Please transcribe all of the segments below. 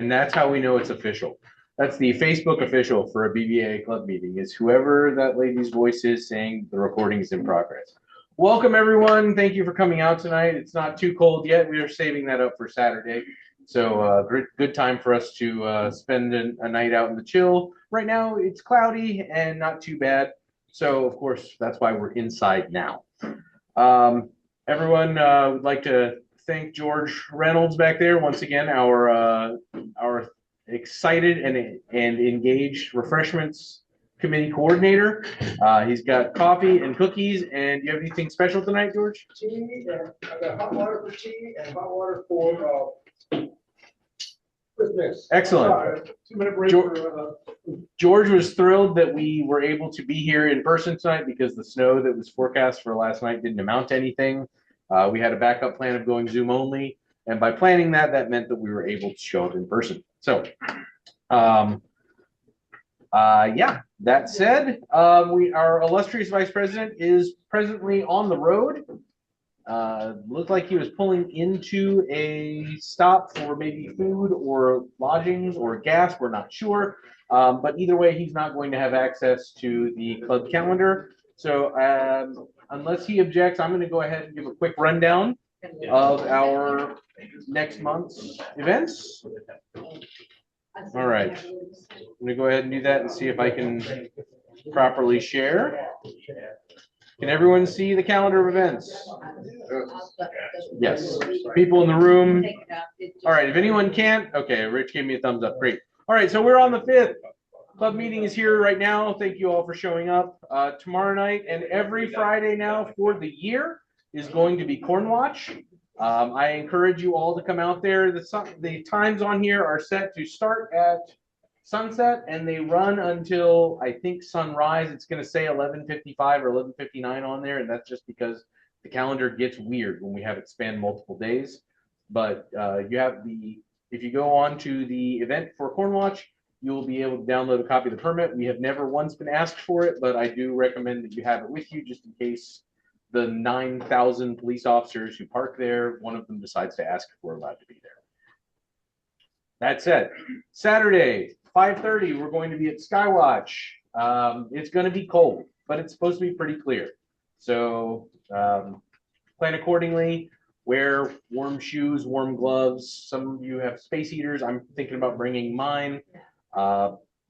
And that's how we know it's official. That's the Facebook official for a BBAA club meeting, is whoever that lady's voice is saying the recording is in progress. Welcome, everyone. Thank you for coming out tonight. It's not too cold yet. We are saving that up for Saturday. So good time for us to spend a night out in the chill. Right now, it's cloudy and not too bad. So, of course, that's why we're inside now. Everyone would like to thank George Reynolds back there once again, our excited and engaged refreshments committee coordinator. He's got coffee and cookies. And do you have anything special tonight, George? Tea, and I've got hot water for tea and hot water for Christmas. Excellent. 2-minute break George, for, George was thrilled that we were able to be here in person tonight because the snow that was forecast for last night didn't amount to anything. We had a backup plan of going Zoom only, and by planning that, that meant that we were able to show up in person. So, yeah, that said, our illustrious vice president is presently on the road. Looked like he was pulling into a stop for maybe food or lodgings or gas. We're not sure. But either way, he's not going to have access to the club calendar. So unless he objects, I'm going to go ahead and give a quick rundown of our next month's events. All right. I'm going to go ahead and do that and see if I can properly share. Can everyone see the calendar of events? Yes. People in the room. All right. If anyone can't, okay. Rich gave me a thumbs up. Great. All right. So we're on the 5th. Club meeting is here right now. Thank you all for showing up. Tomorrow night and every Friday now for the year is going to be Corn Watch. I encourage you all to come out there. The times on here are set to start at sunset and they run until I think sunrise. It's going to say 11:55 or 11:59 on there, and that's just because the calendar gets weird when we have it span multiple days. But if you go on to the event for Corn Watch, you'll be able to download a copy of the permit. We have never once been asked for it, but I do recommend that you have it with you just in case the 9,000 police officers who park there, one of them decides to ask if we're allowed to be there. That said, Saturday, 5:30, we're going to be at Skywatch. It's going to be cold, but it's supposed to be pretty clear. So plan accordingly. Wear warm shoes, warm gloves. Some of you have space heaters. I'm thinking about bringing mine.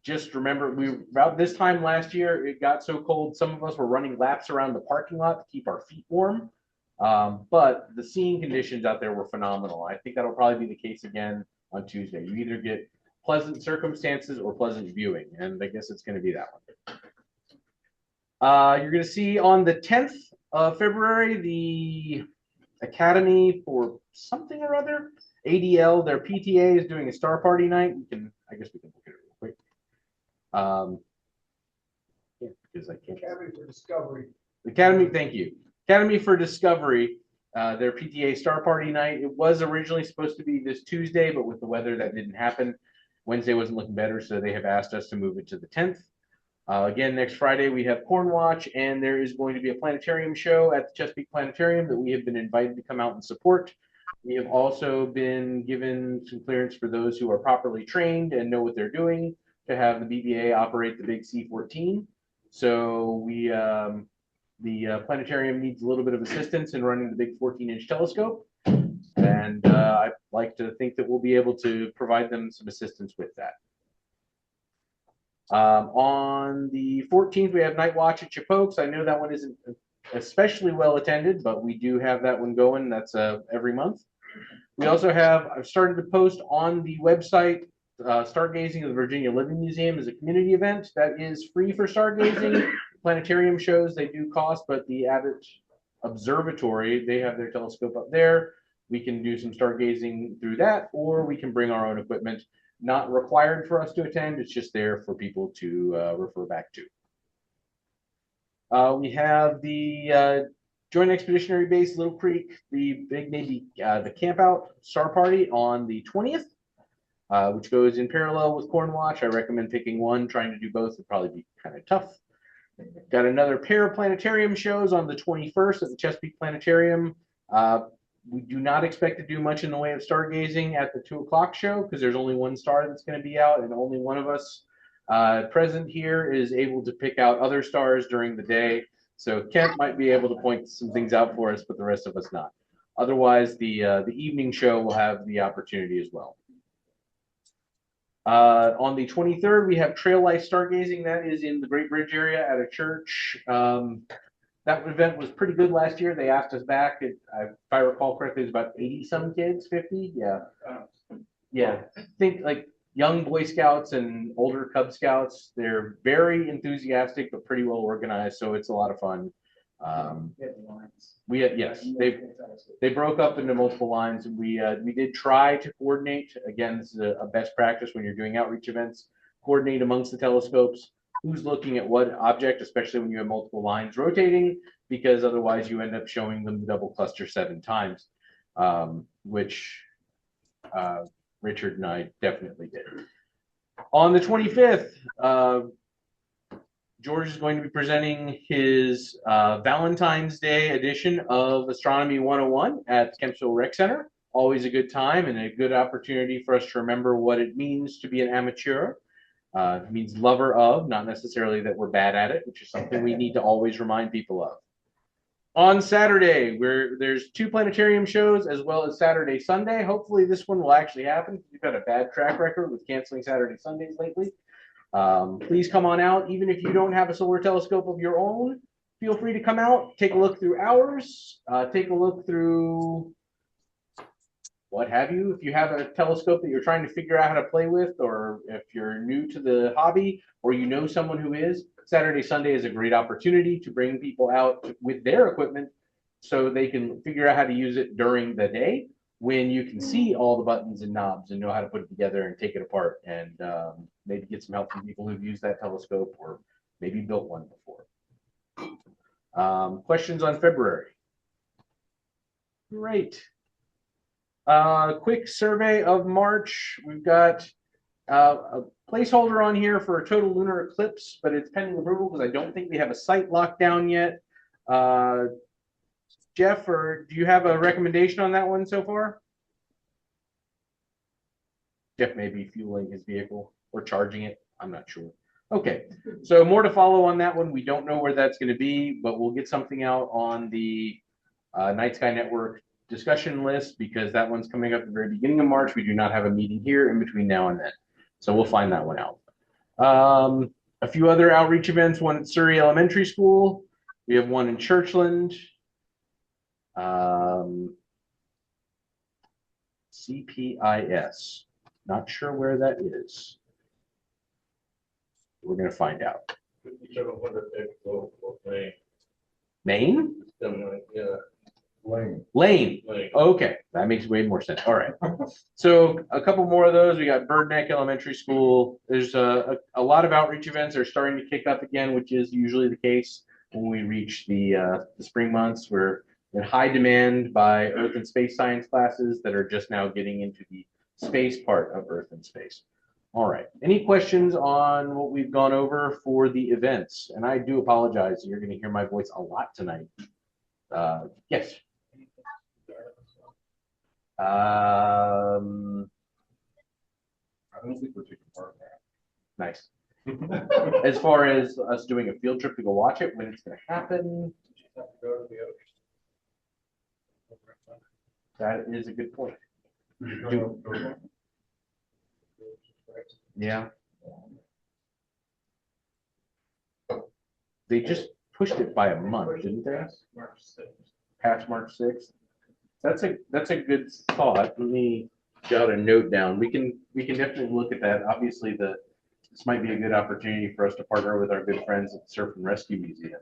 Just remember, about this time last year, it got so cold, some of us were running laps around the parking lot to keep our feet warm. But the skiing conditions out there were phenomenal. I think that'll probably be the case again on Tuesday. You either get pleasant circumstances or pleasant viewing, and I guess it's going to be that one. You're going to see on the 10th of February, the Academy for something or other, ADL, their PTA is doing a star party night. I guess we can look at it real quick. Yeah, because I can't. Academy for Discovery. Academy, thank you. Academy for Discovery, their PTA star party night. It was originally supposed to be this Tuesday, but with the weather, that didn't happen. Wednesday wasn't looking better, so they have asked us to move it to the 10th. Again, next Friday, we have Corn Watch, and there is going to be a planetarium show at the Chesapeake Planetarium that we have been invited to come out and support. We have also been given some clearance for those who are properly trained and know what they're doing to have the BBAA operate the big C-14. So the planetarium needs a little bit of assistance in running the big 14-inch telescope. And I'd like to think that we'll be able to provide them some assistance with that. On the 14th, we have Night Watch at Chipokes. I know that one isn't especially well attended, but we do have that one going. That's every month. We also I've started to post on the website, Stargazing of the Virginia Living Museum is a community event that is free for stargazing. Planetarium shows, they do cost, but the Abbott Observatory, they have their telescope up there. We can do some stargazing through that, or we can bring our own equipment. Not required for us to attend, it's just there for people to refer back to. We have the Joint Expeditionary Base Little Creek, the big Navy, the Camp Out Star Party on the 20th, which goes in parallel with Corn Watch. I recommend picking one. Trying to do both would probably be kind of tough. Got another pair of planetarium shows on the 21st at the Chesapeake Planetarium. We do not expect to do much in the way of stargazing at the 2 o'clock show because there's only one star that's going to be out, and only one of us present here is able to pick out other stars during the day. So Kent might be able to point some things out for us, but the rest of us not. Otherwise, the evening show will have the opportunity as well. On the 23rd, we have Trail Life Stargazing. That is in the Great Bridge area at a church. That event was pretty good last year. They asked us back. If I recall correctly, it was about 80 some kids, 50. Yeah. Yeah. I think like young Boy Scouts and older Cub Scouts. They're very enthusiastic, but pretty well organized. So it's a lot of fun. Yes, they broke up into multiple lines. We did try to coordinate. Again, this is a best practice when you're doing outreach events. Coordinate amongst the telescopes. Who's looking at what object, especially when you have multiple lines rotating, because otherwise you end up showing them the double cluster 7 times, which Richard and I definitely did. On the 25th, George is going to be presenting his Valentine's Day edition of Astronomy 101 at Kempsville Rec Center. Always a good time and a good opportunity for us to remember what it means to be an amateur. It means lover of, not necessarily that we're bad at it, which is something we need to always remind people of. On Saturday, there's 2 planetarium shows as well as Saturday, Sunday. Hopefully this one will actually happen. We've got a bad track record with canceling Saturday, Sundays lately. Please come on out. Even if you don't have a solar telescope of your own, feel free to come out, take a look through ours, take a look through what have you. If you have a telescope that you're trying to figure out how to play with, or if you're new to the hobby, or you know someone who is, Saturday, Sunday is a great opportunity to bring people out with their equipment so they can figure out how to use it during the day when you can see all the buttons and knobs and know how to put it together and take it apart, and maybe get some help from people who've used that telescope or maybe built one before. Questions on February? Great. Quick survey of March. We've got a placeholder on here for a total lunar eclipse, but it's pending approval because I don't think we have a site locked down yet. Jeff, or do you have a recommendation on that one so far? Jeff may be fueling his vehicle or charging it. I'm not sure. Okay, so more to follow on that one. We don't know where that's going to be, but we'll get something out on the Night Sky Network discussion list because that one's coming up at the very beginning of March. We do not have a meeting here in between now and then, so we'll find that one out. A few other outreach events, one at Surrey Elementary School. We have one in Churchland. CPIS. Not sure where that is. We're going to find out. Maine? Yeah. Lane. Okay, that makes way more sense. All right. So a couple more of those. We got Bird Neck Elementary School. There's a lot of outreach events are starting to kick up again, which is usually the case when we reach the spring months. We're in high demand by Earth and Space Science classes that are just now getting into the space part of Earth and Space. All right. Any questions on what we've gone over for the events? And I do apologize. You're going to hear my voice a lot tonight. Yes. I don't think we're taking part in that. Nice. As far as us doing a field trip to go watch it, when it's going to happen, that is a good point. Yeah. They just pushed it by a month, didn't they? Past March 6th. That's a good thought. Let me jot a note down. We can definitely look at that. Obviously, this might be a good opportunity for us to partner with our good friends at the Surf and Rescue Museum.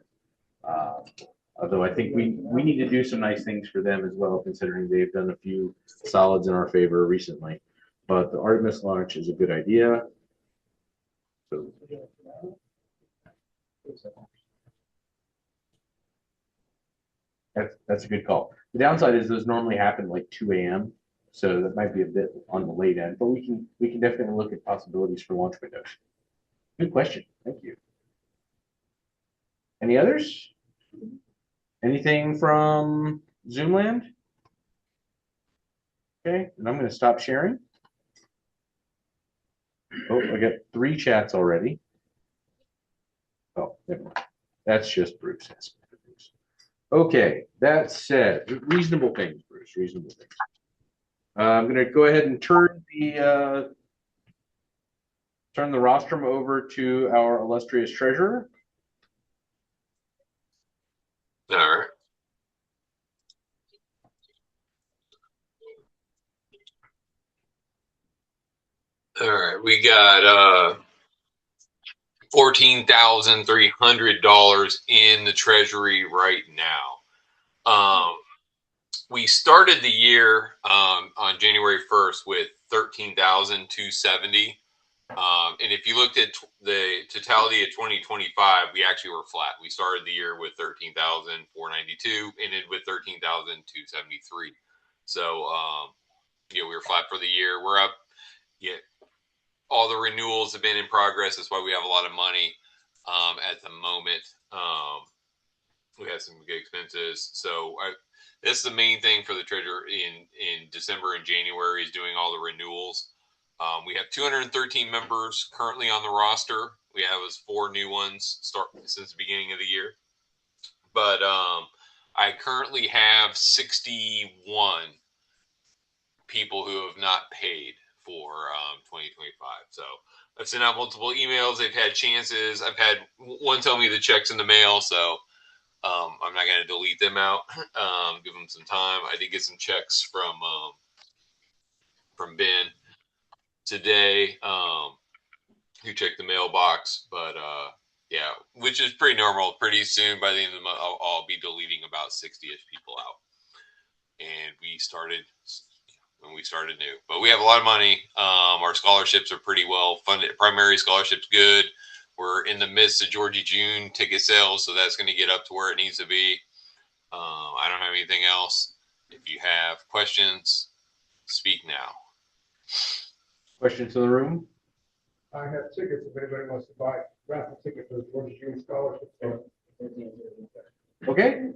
Although I think we need to do some nice things for them as well, considering they've done a few solids in our favor recently. But the Artemis launch is a good idea. So, that's a good call. The downside is those normally happen like 2 a.m. So that might be a bit on the late end, but we can definitely look at possibilities for launch windows. Good question. Thank you. Any others? Anything from Zoomland? Okay, and I'm going to stop sharing. Oh, I got 3 chats already. Oh, never mind. That's just Bruce. Okay, that said, reasonable things, Bruce, reasonable things. I'm going to go ahead and turn the rostrum over to our illustrious treasurer. All right. All right, we got $14,300 in the treasury right now. We started the year on January 1st with $13,270. And if you looked at the totality of 2025, we actually were flat. We started the year with 13,492, ended with 13,273. So, we were flat for the year. We're up. Yeah, all the renewals have been in progress. That's why we have a lot of money at the moment. We have some good expenses. So that's the main thing for the treasurer in December and January is doing all the renewals. We have 213 members currently on the roster. We have 4 new ones since the beginning of the year. But I currently have 61 people who have not paid for 2025. So I've sent out multiple emails. They've had chances. I've had one tell me the check's in the mail, so I'm not going to delete them out. Give them some time. I did get some checks from Ben today, who checked the mailbox. But yeah, which is pretty normal. Pretty soon, by the end of the month, I'll be deleting about 60-ish people out. And we started when we started new, but we have a lot of money. Our scholarships are pretty well funded. Primary scholarships good. We're in the midst of Georgie June ticket sales, so that's going to get up to where it needs to be. I don't have anything else. If you have questions, speak now. Questions in the room? I have tickets if anybody wants to buy raffle tickets for the Georgia June Scholarship. Okay,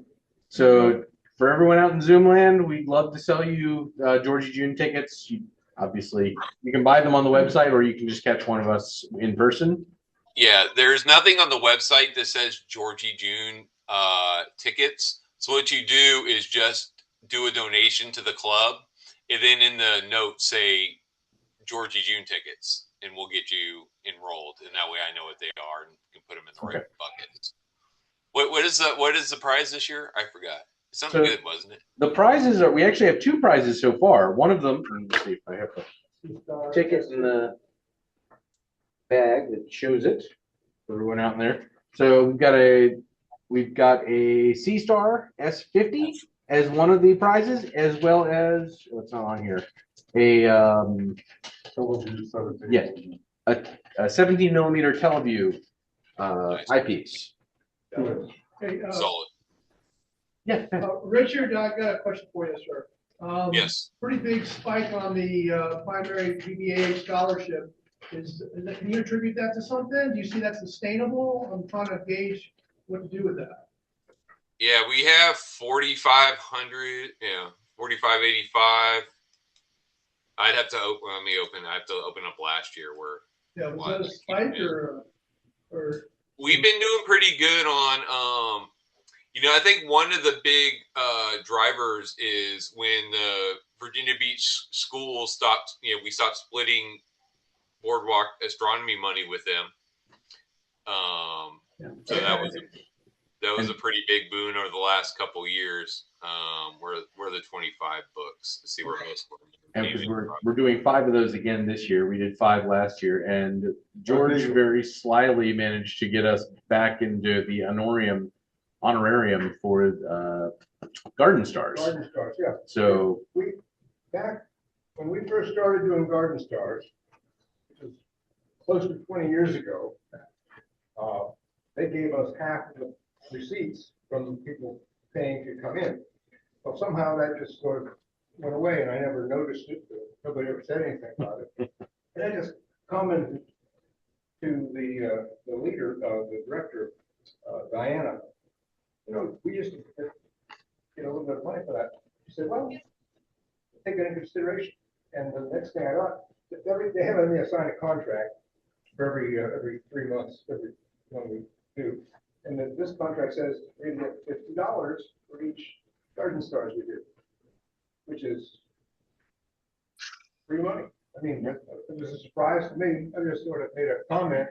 so for everyone out in Zoom land, we'd love to sell you Georgia June tickets. Obviously, you can buy them on the website, or you can just catch one of us in person. Yeah, there's nothing on the website that says Georgie June tickets. So what you do is just do a donation to the club, and then in the note say Georgie June tickets, and we'll get you enrolled. And that way I know what they are and can put them in the right buckets. What is the prize this year? I forgot. Something good, wasn't it? The prizes we actually have 2 prizes so far. One of them, let's see if I have a ticket in the bag that shows it for everyone out there. So we've got a C-Star S50 as one of the prizes, as well as what's not on here. A 17 millimeter Teleview eyepiece. Hey, Solid. Yeah. Richard, I got a question for you, sir. Yes. Pretty big spike on the primary BBAA scholarship. Can you attribute that to something? Do you see that sustainable? I'm trying to gauge what to do with that. Yeah, we have 4,500. Yeah, 4,585. I'd have to open. Let me open. I have to open up last year where. Yeah, was that a spike or? We've been doing pretty good on. I think one of the big drivers is when the Virginia Beach school stopped. We stopped splitting boardwalk astronomy money with them. So that was a pretty big boon over the last couple of years. We're the 25 books. Let's see where most of them. And we're doing 5 of those again this year. We did 5 last year, and George very slyly managed to get us back into the honorarium for Garden Stars. Garden Stars, yeah. So back when we first started doing Garden Stars, which was close to 20 years ago, they gave us half of the receipts from the people paying to come in. Well, somehow that just sort of went away, and I never noticed it. Nobody ever said anything about it. And I just commented to the leader, the director, Diana. We used to get a little bit of money for that. She said, well, take that into consideration. And the next thing I got, they have me assign a contract for every 3 months, every one we do. And then this contract says we get $50 for each garden stars we do, which is free money. I mean, it was a surprise to me. I just sort of made a comment,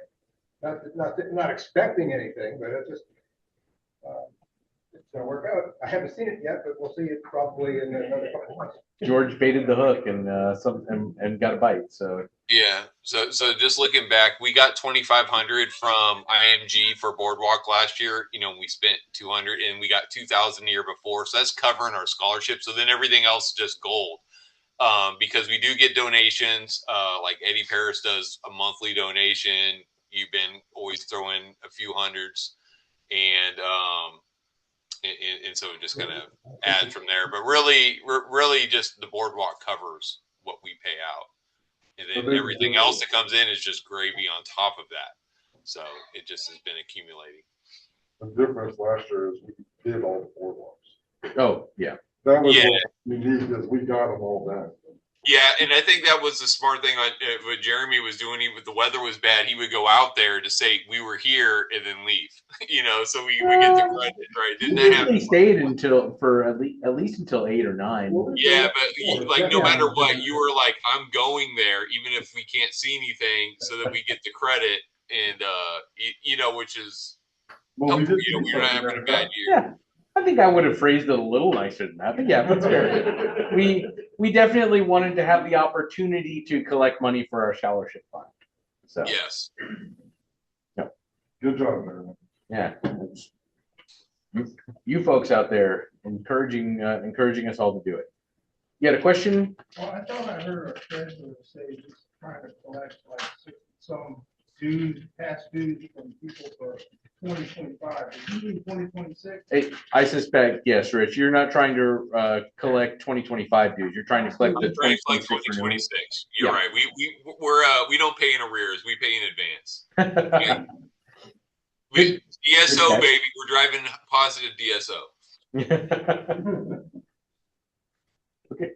not expecting anything, but it just it's gonna work out. I haven't seen it yet, but we'll see it probably in another couple of months. George baited the hook and and got a bite. So Yeah. So just looking back, we got 2,500 from IMG for Boardwalk last year. You know, we spent 200 and we got 2,000 the year before. So that's covering our scholarship. So then everything else is just gold. Because we do get donations. Like Eddie Paris does a monthly donation. You've been always throwing a few hundreds, and so it just kind of adds from there. But really, just the Boardwalk covers what we pay out. And then everything else that comes in is just gravy on top of that. So it just has been accumulating. The difference last year is we did all the boardwalks. oh yeah. That was what we needed, is we got them all done. Yeah, and I think that was the smart thing what Jeremy was doing. The weather was bad. He would go out there to say we were here and then leave. You know, so we get the credit, right? Didn't that happen? He stayed until at least until 8 or 9. Yeah, but like no matter what, you were like, I'm going there, even if we can't see anything, so that we get the credit, and you know, which is helpful. You know, we're not having a bad year. Yeah, I think I would have phrased it a little nicer than that, but yeah, that's fair. We definitely wanted to have the opportunity to collect money for our scholarship fund. So Yes. Good job, man. yeah, you folks out there encouraging us all to do it. You had a question? Well, I thought I heard our treasurer say he's trying to collect like some dues, past dues from people for 2025. Is he in 2026? I suspect, yes, Rich. You're not trying to collect 2025 dues. You're trying to collect the 2026. You're right. We don't pay in arrears. We pay in advance. Yeah. DSO, baby. We're driving positive DSO. Okay.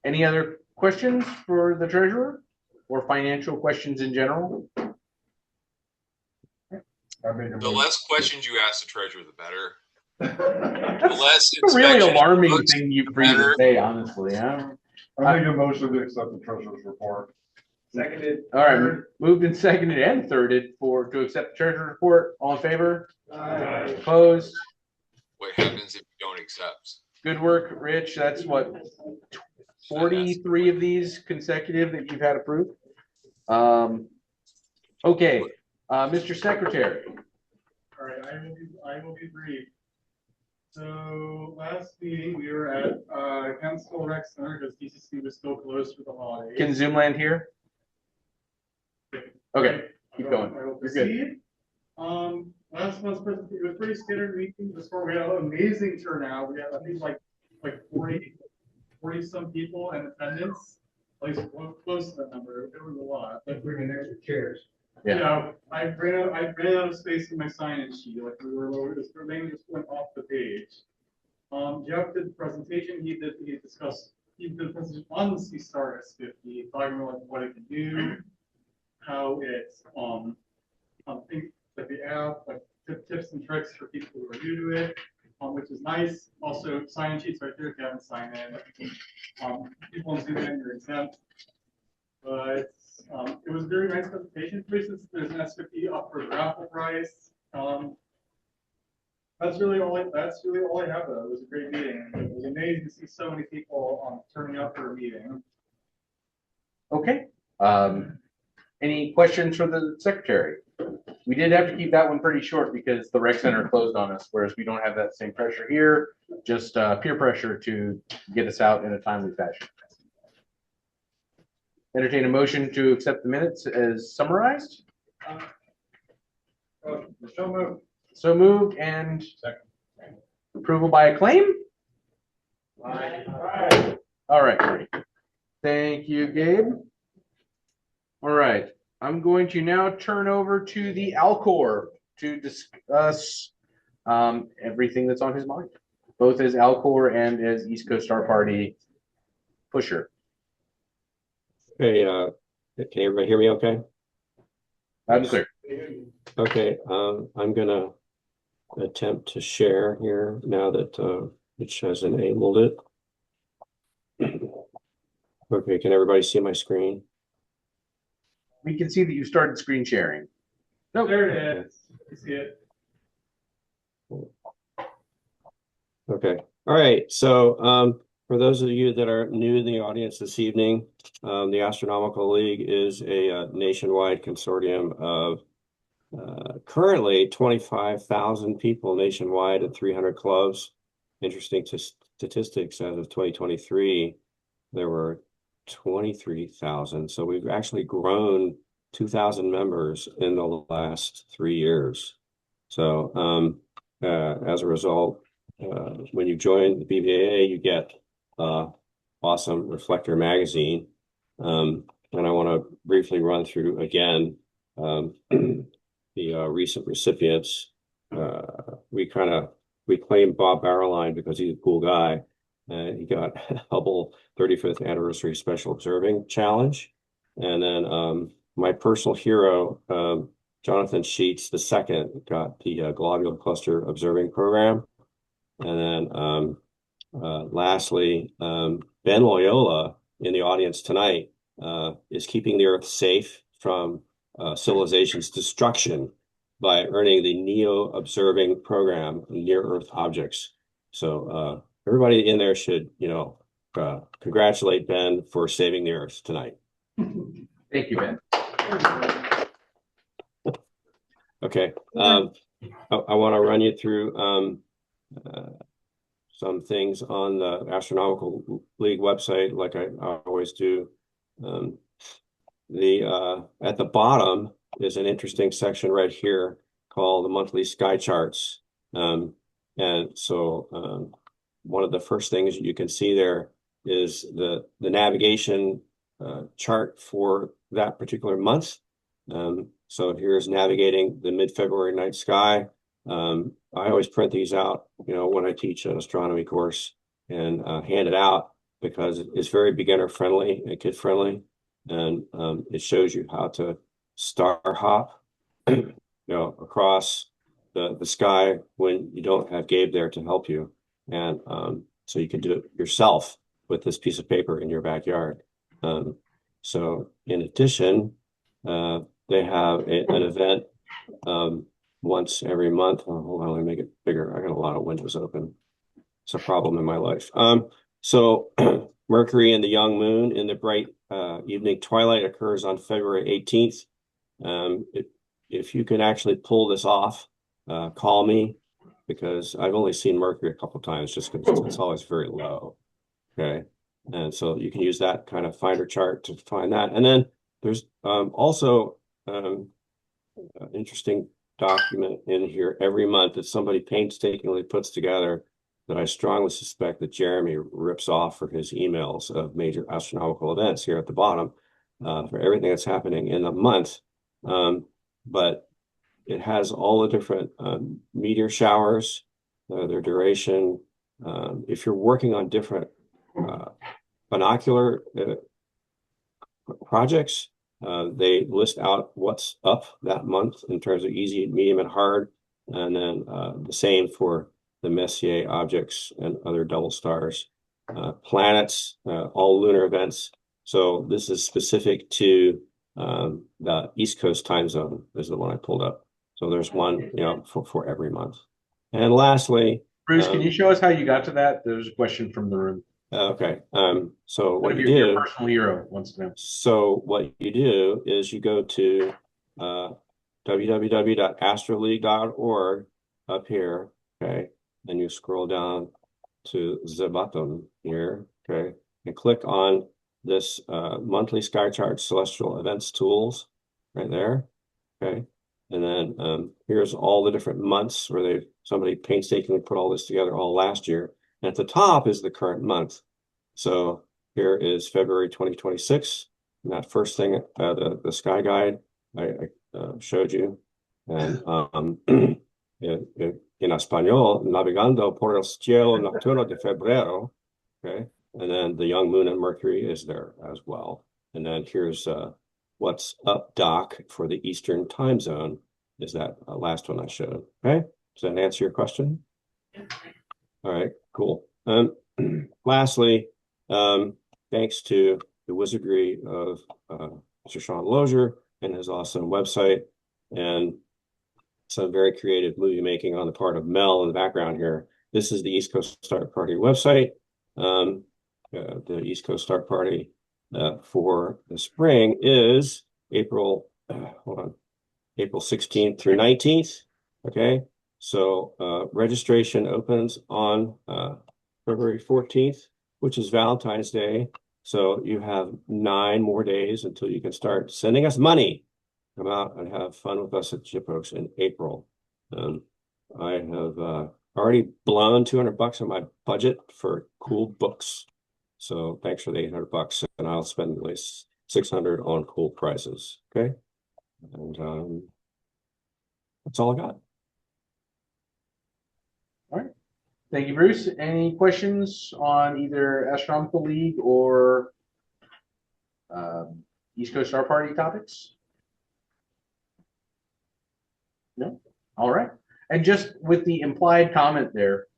Any other questions for the treasurer or financial questions in general? The less questions you ask the treasurer, the better. The less It's a really alarming looks, thing for you to say, honestly. I make a motion to accept the treasurer's report. Seconded. All right, moved and seconded and thirded to accept the treasurer's report. All in favor? Aye. Opposed? What happens if you don't accept? Good work, Rich. That's what 43 of these consecutive that you've had approved. Okay, Mr. Secretary. All right, I will be brief. So last meeting we were at Council Rec Center because DCC was still closed for the holidays. Can Zoomland hear? Okay, keep going. I will You're good. proceed. Last month's presentation, it was pretty standard meeting. This far, we had an amazing turnout. We had, I think, like 40 some people in attendance. At least close to that number. It was a lot. Let's bring in extra chairs. Yeah. You know, I ran out of space in my sign-in sheet. Like we were lower, this name just went off the page. Jeff did the presentation. He did the presentation on the C-Star S50, talking about like what it can do, how it's think like the app, like tips and tricks for people who are new to it, which is nice. Also, sign sheets right there if you haven't signed in. People on Zoom you're exempt. But it was a very nice presentation. For instance, there's an S50 up for raffle price. That's really all I have though. It was a great meeting. It was amazing to see so many people turning up for a meeting. Okay. Any questions for the secretary? We did have to keep that one pretty short because the rec center closed on us, whereas we don't have that same pressure here, just peer pressure to get us out in a timely fashion. Entertain a motion to accept the minutes as summarized. So moved. So moved, and second. Approval by acclaim. Aye. All right, great. Thank you, Gabe. All right, I'm going to now turn over to the Alcor to discuss everything that's on his mind. both as Alcor and as East Coast Star Party pusher. Okay, can everybody hear me okay? I'm clear. Okay, I'm gonna attempt to share here now that Mitch has enabled it. Okay, can everybody see my screen? We can see that you started screen sharing. Nope. There it is. You see it. Okay, all right. So for those of you that are new in the audience this evening, the Astronomical League is a nationwide consortium of currently 25,000 people nationwide at 300 clubs. Interesting statistics as of 2023, there were 23,000. So we've actually grown 2,000 members in the last 3 years. So as a result, when you join the BBAA, you get awesome Reflector magazine. And I want to briefly run through again the recent recipients. We claimed Bob Barrowline because he's a cool guy. He got Hubble 35th Anniversary Special Observing Challenge. And then my personal hero, Jonathan Sheets II, got the Globule Cluster Observing Program. And then lastly, Ben Loyola in the audience tonight is keeping the Earth safe from civilization's destruction by earning the NEO Observing Program Near Earth Objects. So everybody in there should, congratulate Ben for saving the Earth tonight. Thank you, Ben. Okay, I want to run you through some things on the Astronomical League website, like I always do. At the bottom is an interesting section right here called the monthly sky charts. And so one of the first things you can see there is the navigation chart for that particular month. So here's navigating the mid-February night sky. I always print these out, when I teach an astronomy course and hand it out because it's very beginner friendly and kid friendly. And it shows you how to star hop, across the sky when you don't have Gabe there to help you. And so you can do it yourself with this piece of paper in your backyard. So in addition, they have an event once every month. Oh, hold on, let me make it bigger. I got a lot of windows open. It's a problem in my life. So Mercury and the young moon in the bright evening twilight occurs on February 18th. If you can actually pull this off, call me, because I've only seen Mercury a couple of times just because it's always very low. Okay. And so you can use that kind of finder chart to find that. And then there's also an interesting document in here every month that somebody painstakingly puts together that I strongly suspect that Jeremy rips off for his emails of major astronomical events here at the bottom for everything that's happening in the month. But it has all the different meteor showers, their duration. If you're working on different binocular projects, they list out what's up that month in terms of easy, medium, and hard. And then the same for the Messier objects and other double stars, planets, all lunar events. So this is specific to the East Coast time zone is the one I pulled up. So there's one, for every month. And lastly, Bruce, can you show us how you got to that? There's a question from the room. Okay. So what you your do, personal hero wants to know. So what you do is you go to www.astroleague.org up here, okay, and you scroll down to the bottom here, okay, and click on this monthly sky chart celestial events tools right there, okay, and then here's all the different months where somebody painstakingly put all this together all last year. And at the top is the current month. So here is February 2026. And that first thing, the sky guide I showed you. And in español, navegando por el cielo nocturno de febrero. Okay. And then the young moon and Mercury is there as well. And then here's what's up, Doc, for the Eastern time zone is that last one I showed. Okay. Does that answer your question? All right, cool. Lastly, thanks to the wizardry of Mr. Sean Lozier and his awesome website and some very creative movie making on the part of Mel in the background here. This is the East Coast Start Party website. The East Coast Start Party for the spring is April 16th through 19th. Okay, so registration opens on February 14th, which is Valentine's Day. So you have 9 more days until you can start sending us money. Come out and have fun with us at Jippo's in April. I have already blown $200 on my budget for cool books. So thanks for the $800, and I'll spend at least $600 on cool prizes. Okay, and that's all I got. All right. Thank you, Bruce. Any questions on either Astronomical League or East Coast Star Party topics? No? All right. And just with the implied comment there,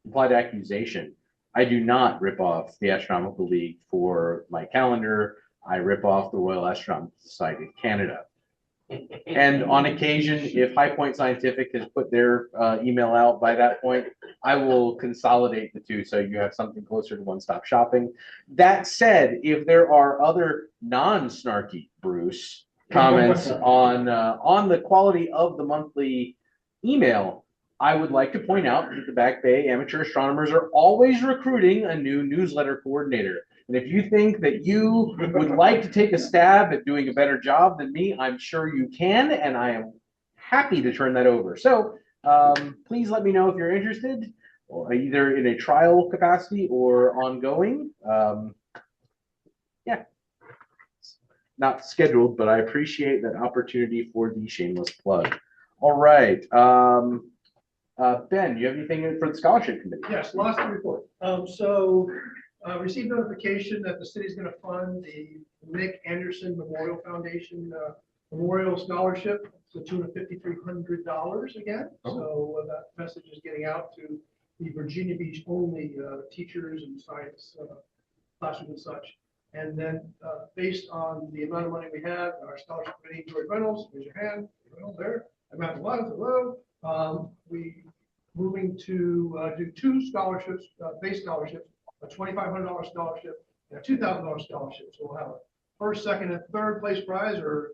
implied accusation, I do not rip off the Astronomical League for my calendar. I rip off the Royal Astronomical Society of Canada. And on occasion, if High Point Scientific has put their email out by that point, I will consolidate the two so you have something closer to one-stop shopping. That said, if there are other non-snarky Bruce comments on the quality of the monthly email, I would like to point out that the Back Bay amateur astronomers are always recruiting a new newsletter coordinator. And if you think that you would like to take a stab at doing a better job than me, I'm sure you can, and I am happy to turn that over. So please let me know if you're interested, or either in a trial capacity or ongoing. Yeah, not scheduled, but I appreciate that opportunity for the shameless plug. All right. Ben, do you have anything for the scholarship committee? Yes, lots to report. Received notification that the city's going to fund the Nick Anderson Memorial Foundation Memorial Scholarship to the tune of $5,300 again. So that message is getting out to the Virginia Beach only teachers and science classrooms and such. And then based on the amount of money we have, our scholarship committee, George Reynolds, raise your hand, Reynolds there, amount of one, hello. We moving to do 2 scholarships, base scholarships, a $2,500 scholarship and a $2,000 scholarship. So we'll have a first, second, and third place prize, or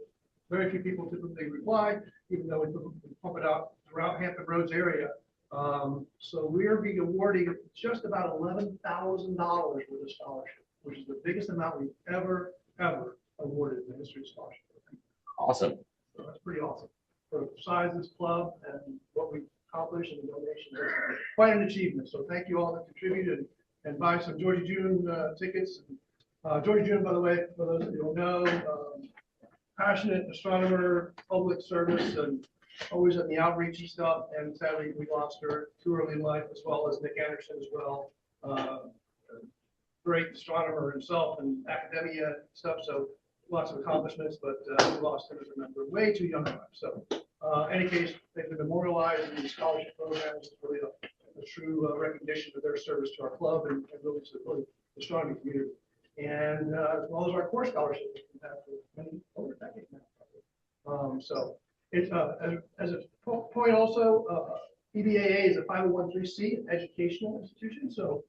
very few people typically reply, even though we pump it out throughout Hampton Roads area. So we're being awarding just about $11,000 worth of scholarship, which is the biggest amount we've ever awarded in the history of scholarship. Awesome. So that's pretty awesome for the size of this club and what we've accomplished and the donations. It's quite an achievement. So thank you all that contributed and buy some Georgia June tickets. Georgia June, by the way, for those of you who don't know, passionate astronomer, public service, and always in the outreachy stuff. And sadly, we lost her too early in life, as well as Nick Anderson as well. Great astronomer himself and academia stuff. So lots of accomplishments, but we lost him as a member way too young. So any case, they've been memorialized in the scholarship programs. It's really a true recognition of their service to our club and really to the astronomy community. And as well as our core scholarship that we've had for many over a decade now. So it's as a point also, BBAA is a 501(c)(3), an educational institution. So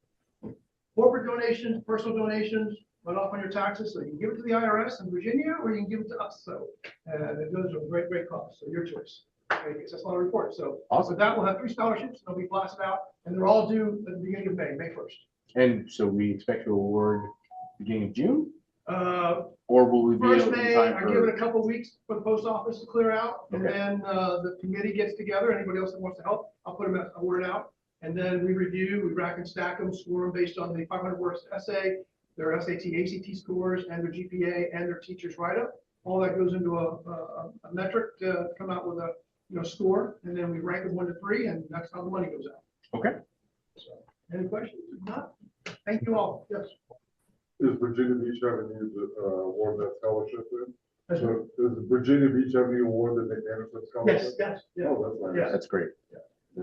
corporate donations, personal donations, went off on your taxes, so you can give it to the IRS in Virginia, or you can give it to us. So it goes to a great cause. So your choice. That's all I report. So awesome. With that, we'll have 3 scholarships. They'll be blasted out, and they're all due at the beginning of May 1st. And so we expect to award beginning of June, or will we be first May? I give it a couple of weeks for the post office to clear out, and then the committee gets together. Anybody else that wants to help, I'll put them a word out, and then we review, we rack and stack them, score them based on the 500 words essay, their SAT, ACT scores, and their GPA, and their teacher's write-up. All that goes into a metric to come out with a score, and then we rank them 1 to 3, and that's how the money goes out. Okay. So, any questions? If not, thank you all. Yes. Is Virginia Beach having you award that scholarship then? That's right. So is Virginia Beach having you award the Nick Anderson Yes, scholarship? yes, yeah, Oh, that's nice. Yeah. That's great.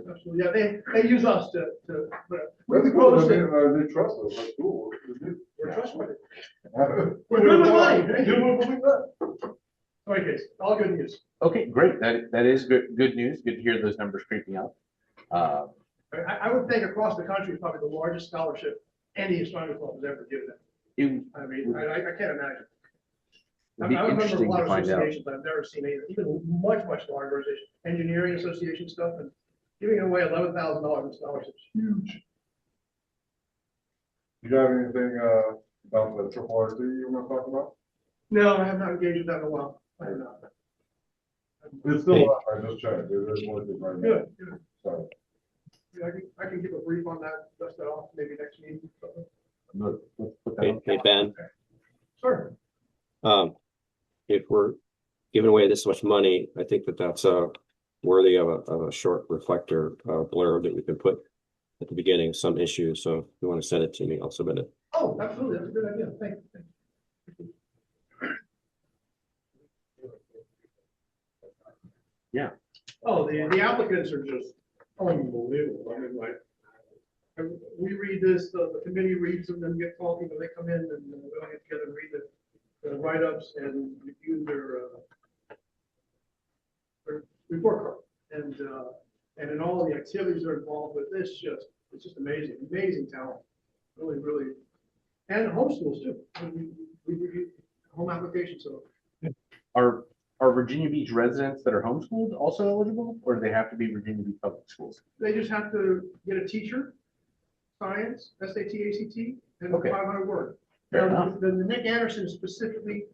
absolutely. Yeah, they use us to, but That's we cool. I post mean, it. they trust us. That's cool. We're trustworthy. We're We're good with money. money. Okay, all good news. Okay, great. That is good news. Good to hear those numbers creeping up. I would think across the country, it's probably the largest scholarship any astronomy club has ever given. I mean, I can't imagine. It'd be I remember a interesting lot to of find out. associations, I've never seen either, even much larger organizations, engineering association stuff, and giving away $11,000 in scholarships, huge. You got anything about the triple RT you want to talk about? No, I have not engaged with that in a while. I have not. It's still up. I just checked. It is what it is right now. Good. So, Yeah, I can give a brief on that, dust that off, maybe next meeting. Let's put that Hey, on. hey, Ben, Sure. if we're giving away this much money, I think that's worthy of a short reflector blurb that we can put at the beginning of some issue. So if you want to send it to me, I'll submit it. Oh, absolutely, that's a good idea, thank you. Yeah. Oh, the applicants are just unbelievable, I mean, like, we read this, the committee reads them, then get talking, and they come in, and we all get together and read the write-ups and review their report card. And in all the activities they're involved with, it's just amazing talent, really, and homeschools too. We review home applications, so. Are Virginia Beach residents that are homeschooled also eligible, or do they have to be Virginia Beach public schools? They just have to get a teacher, science, SAT, ACT, and Okay. 500 word. Fair Now, enough. the Nick Anderson is specifically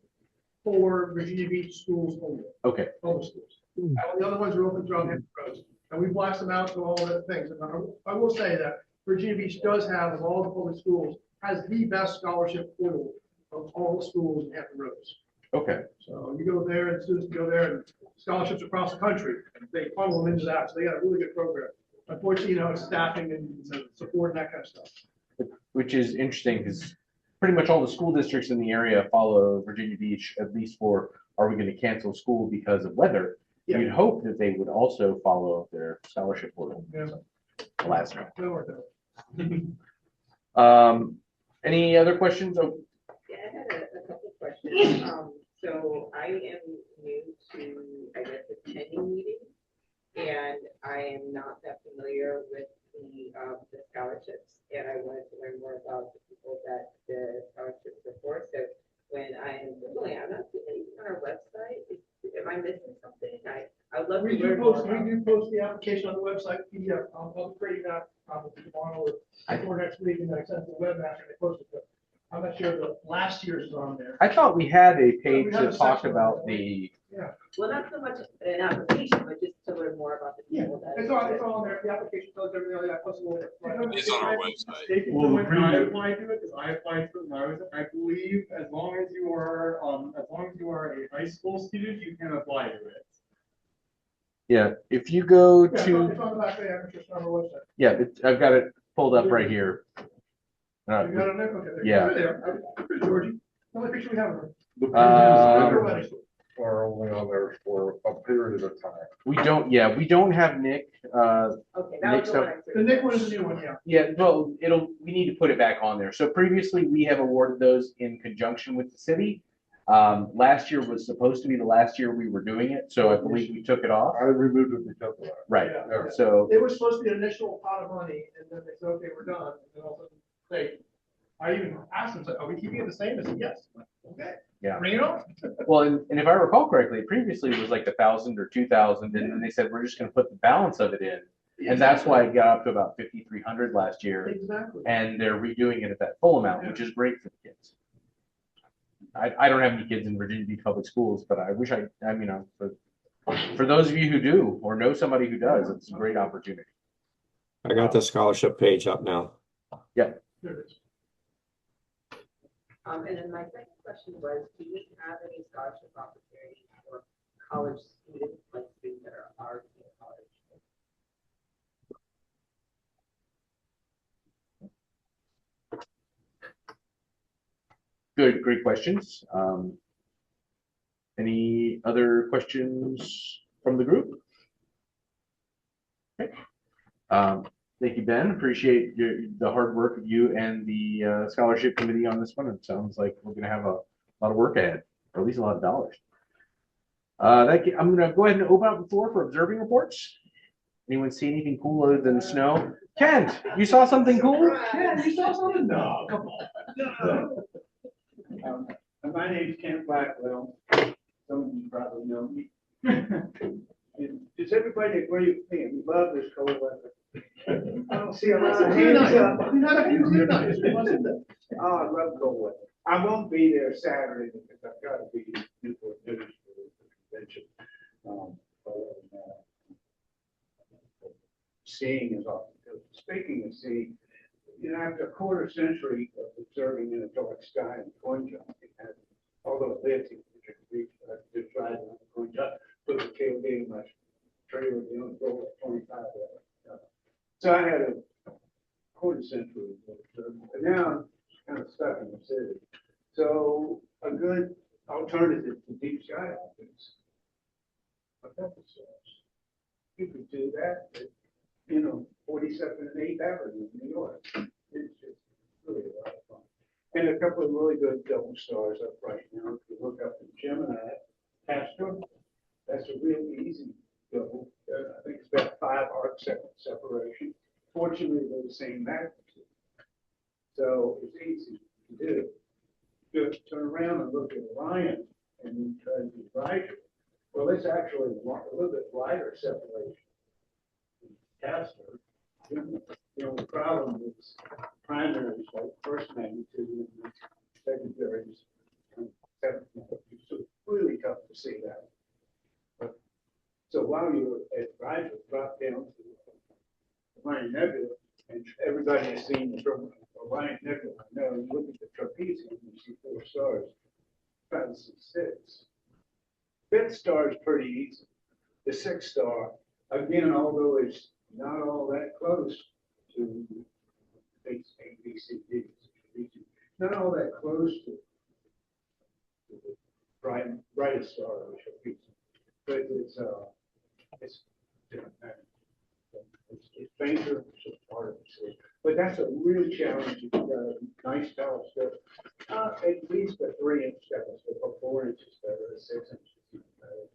for Virginia Beach schools only, Okay. public schools. All the other ones are open throughout Hampton Roads, and we blast them out to all the things. And I will say that Virginia Beach does have, of all the public schools, has the best scholarship portal of all the schools in Hampton Roads. Okay. So you go there, and students go there, and scholarships across the country, they funnel them into that, so they got a really good program. Unfortunately, it's staffing and support and that kind of stuff. Which is interesting because pretty much all the school districts in the area follow Virginia Beach, at least for, are we going to cancel school because of weather? Yeah. You'd hope that they would also follow their scholarship portal. Yeah. Last round. That'll work out. Any other questions? Oh, Yeah, I had a couple questions. So I am new to, I guess, attending meetings, and I am not that familiar with the scholarships, and I wanted to learn more about the people that the scholarships are for. So when I am Googling, I'm not seeing anything on our website. Am I missing something? I would love to We learn more. do post the application on the website, PDF. I'll create that probably tomorrow or before next week, and then I send it to the webmaster and they post it. But I'm not sure the last year's is on there. I thought we had a page We have a that talked section on about that. the. Yeah, Well, not so much an application, but just to learn more about the yeah, people that. it's all on there. The application tells everything, I posted it. It's on our website. Well, when I applied to it, because I applied to it when I believe as long as you are a high school student, you can apply to it. Yeah, if you go Yeah, to, it's on the back of the application on our website. yeah, I've got it pulled up right here. You got it on there? Okay. Yeah. There. Georgie, the only picture we have of her. The Uh, pages are only on there for a period of time. we don't have Nick. Okay, that was the one I. The Nick one is the new one, yeah. Yeah, well, we need to put it back on there. So previously we have awarded those in conjunction with the city. Last year was supposed to be the last year we were doing it, so I believe we took it off. I removed it because of that. Right, Yeah. so, It was supposed to be an initial pot of money, and then they said, okay, we're done. And then all of a sudden, I even asked them, are we keeping it the same? They said, yes. I'm like, okay. Yeah. Bring it on. well, and if I recall correctly, previously it was like 1,000 or 2,000, and then they said, we're just gonna put the balance of it in. And that's why it got up to about 5,300 last year, Exactly. and they're redoing it at that full amount, which is great for the kids. I don't have any kids in Virginia Beach Public Schools, but I wish for those of you who do, or know somebody who does, it's a great opportunity. I got the scholarship page up now. There it is. And then my second question was, do we have any scholarship opportunities for college students, like students that there are. Good, great questions. Any other questions from the group? Okay. Thank you, Ben. Appreciate the hard work of you and the scholarship committee on this one. It sounds like we're going to have a lot of work ahead, or at least a lot of dollars. I'm going to go ahead and open up the floor for observing reports. Anyone see anything cool other than snow? Kent, you saw something cool? Yeah, you saw something? No, come on. No. My name's Kent Blackwell. Some of you probably know me. And does everybody agree with me? We love this cold weather. I don't see a lot of hands up. Oh, I love cold weather. I won't be there Saturday because I've got to be in Newport News for the convention. Seeing is often good. Speaking of seeing, after a quarter century of observing in a dark sky and coin jumping, although it lives in the beach, I just tried on the coin jump, put the tailgate in my trailer, go at 25 hours. So I had a quarter century of observing, but now I'm kind of stuck in the city. So a good alternative to deep sky optics, a couple stars. You could do that, but, 42nd and 8th Avenue in New York. It's just really a lot of fun. And a couple of really good double stars up right now. If you look up in Gemini, Astro, that's a real easy double. I think it's about 5 arc second separation. Fortunately, they're the same magnitude. So it's easy to do. Just turn around and look at Orion and then try to do Rigel. Well, it's actually a little bit wider separation. Castor, the problem is primaries like first magnitude and secondaries and seventh magnitude. So it's really tough to see that. So while you're at Rigel, drop down to Orion Nebula, and everybody has seen from Orion Nebula. Now you look at the trapezium, you see 4 stars. Try to see 6. 5th star is pretty easy. The 6th star, again, although it's not all that close to ABCD, not all that close to the brightest star, but it's fainter, so it's harder to see. But that's a real challenge. You've got a nice telescope, at least a 3-inch telescope, a 4 inches better, a 6 inches better.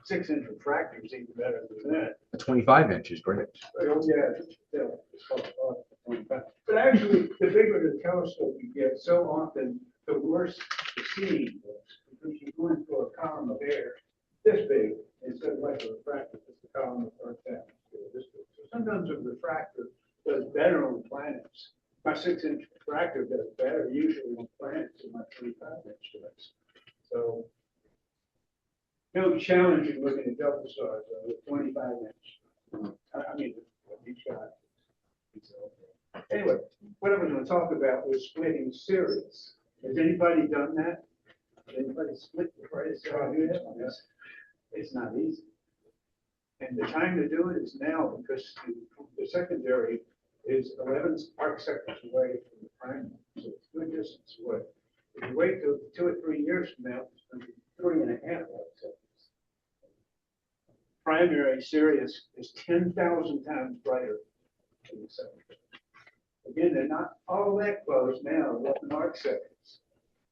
6-inch refractor is even better than that. A 25-inch is great. Oh, yeah, it's called 25. But actually, the bigger the telescope you get, so often the worse the seeing looks, because you're going through a column of air this big instead of like a refractor, just a column of Earth's atmosphere this big. So sometimes a refractor does better on planets. My 6-inch refractor does better usually on planets than my 25-inch does. So no challenge in looking at double stars with 25-inch. I mean, each guy. So, anyway, what I was going to talk about was splitting Sirius. Has anybody done that? Has anybody split the brightest star? It's not easy. And the time to do it is now because the secondary is 11 arc seconds away from the primary. So it's a good distance away. If you wait till 2 or 3 years from now, it's going to be 3.5 arc seconds. Primary Sirius is 10,000 times brighter than the secondary. Again, they're not all that close now, 11 arc seconds.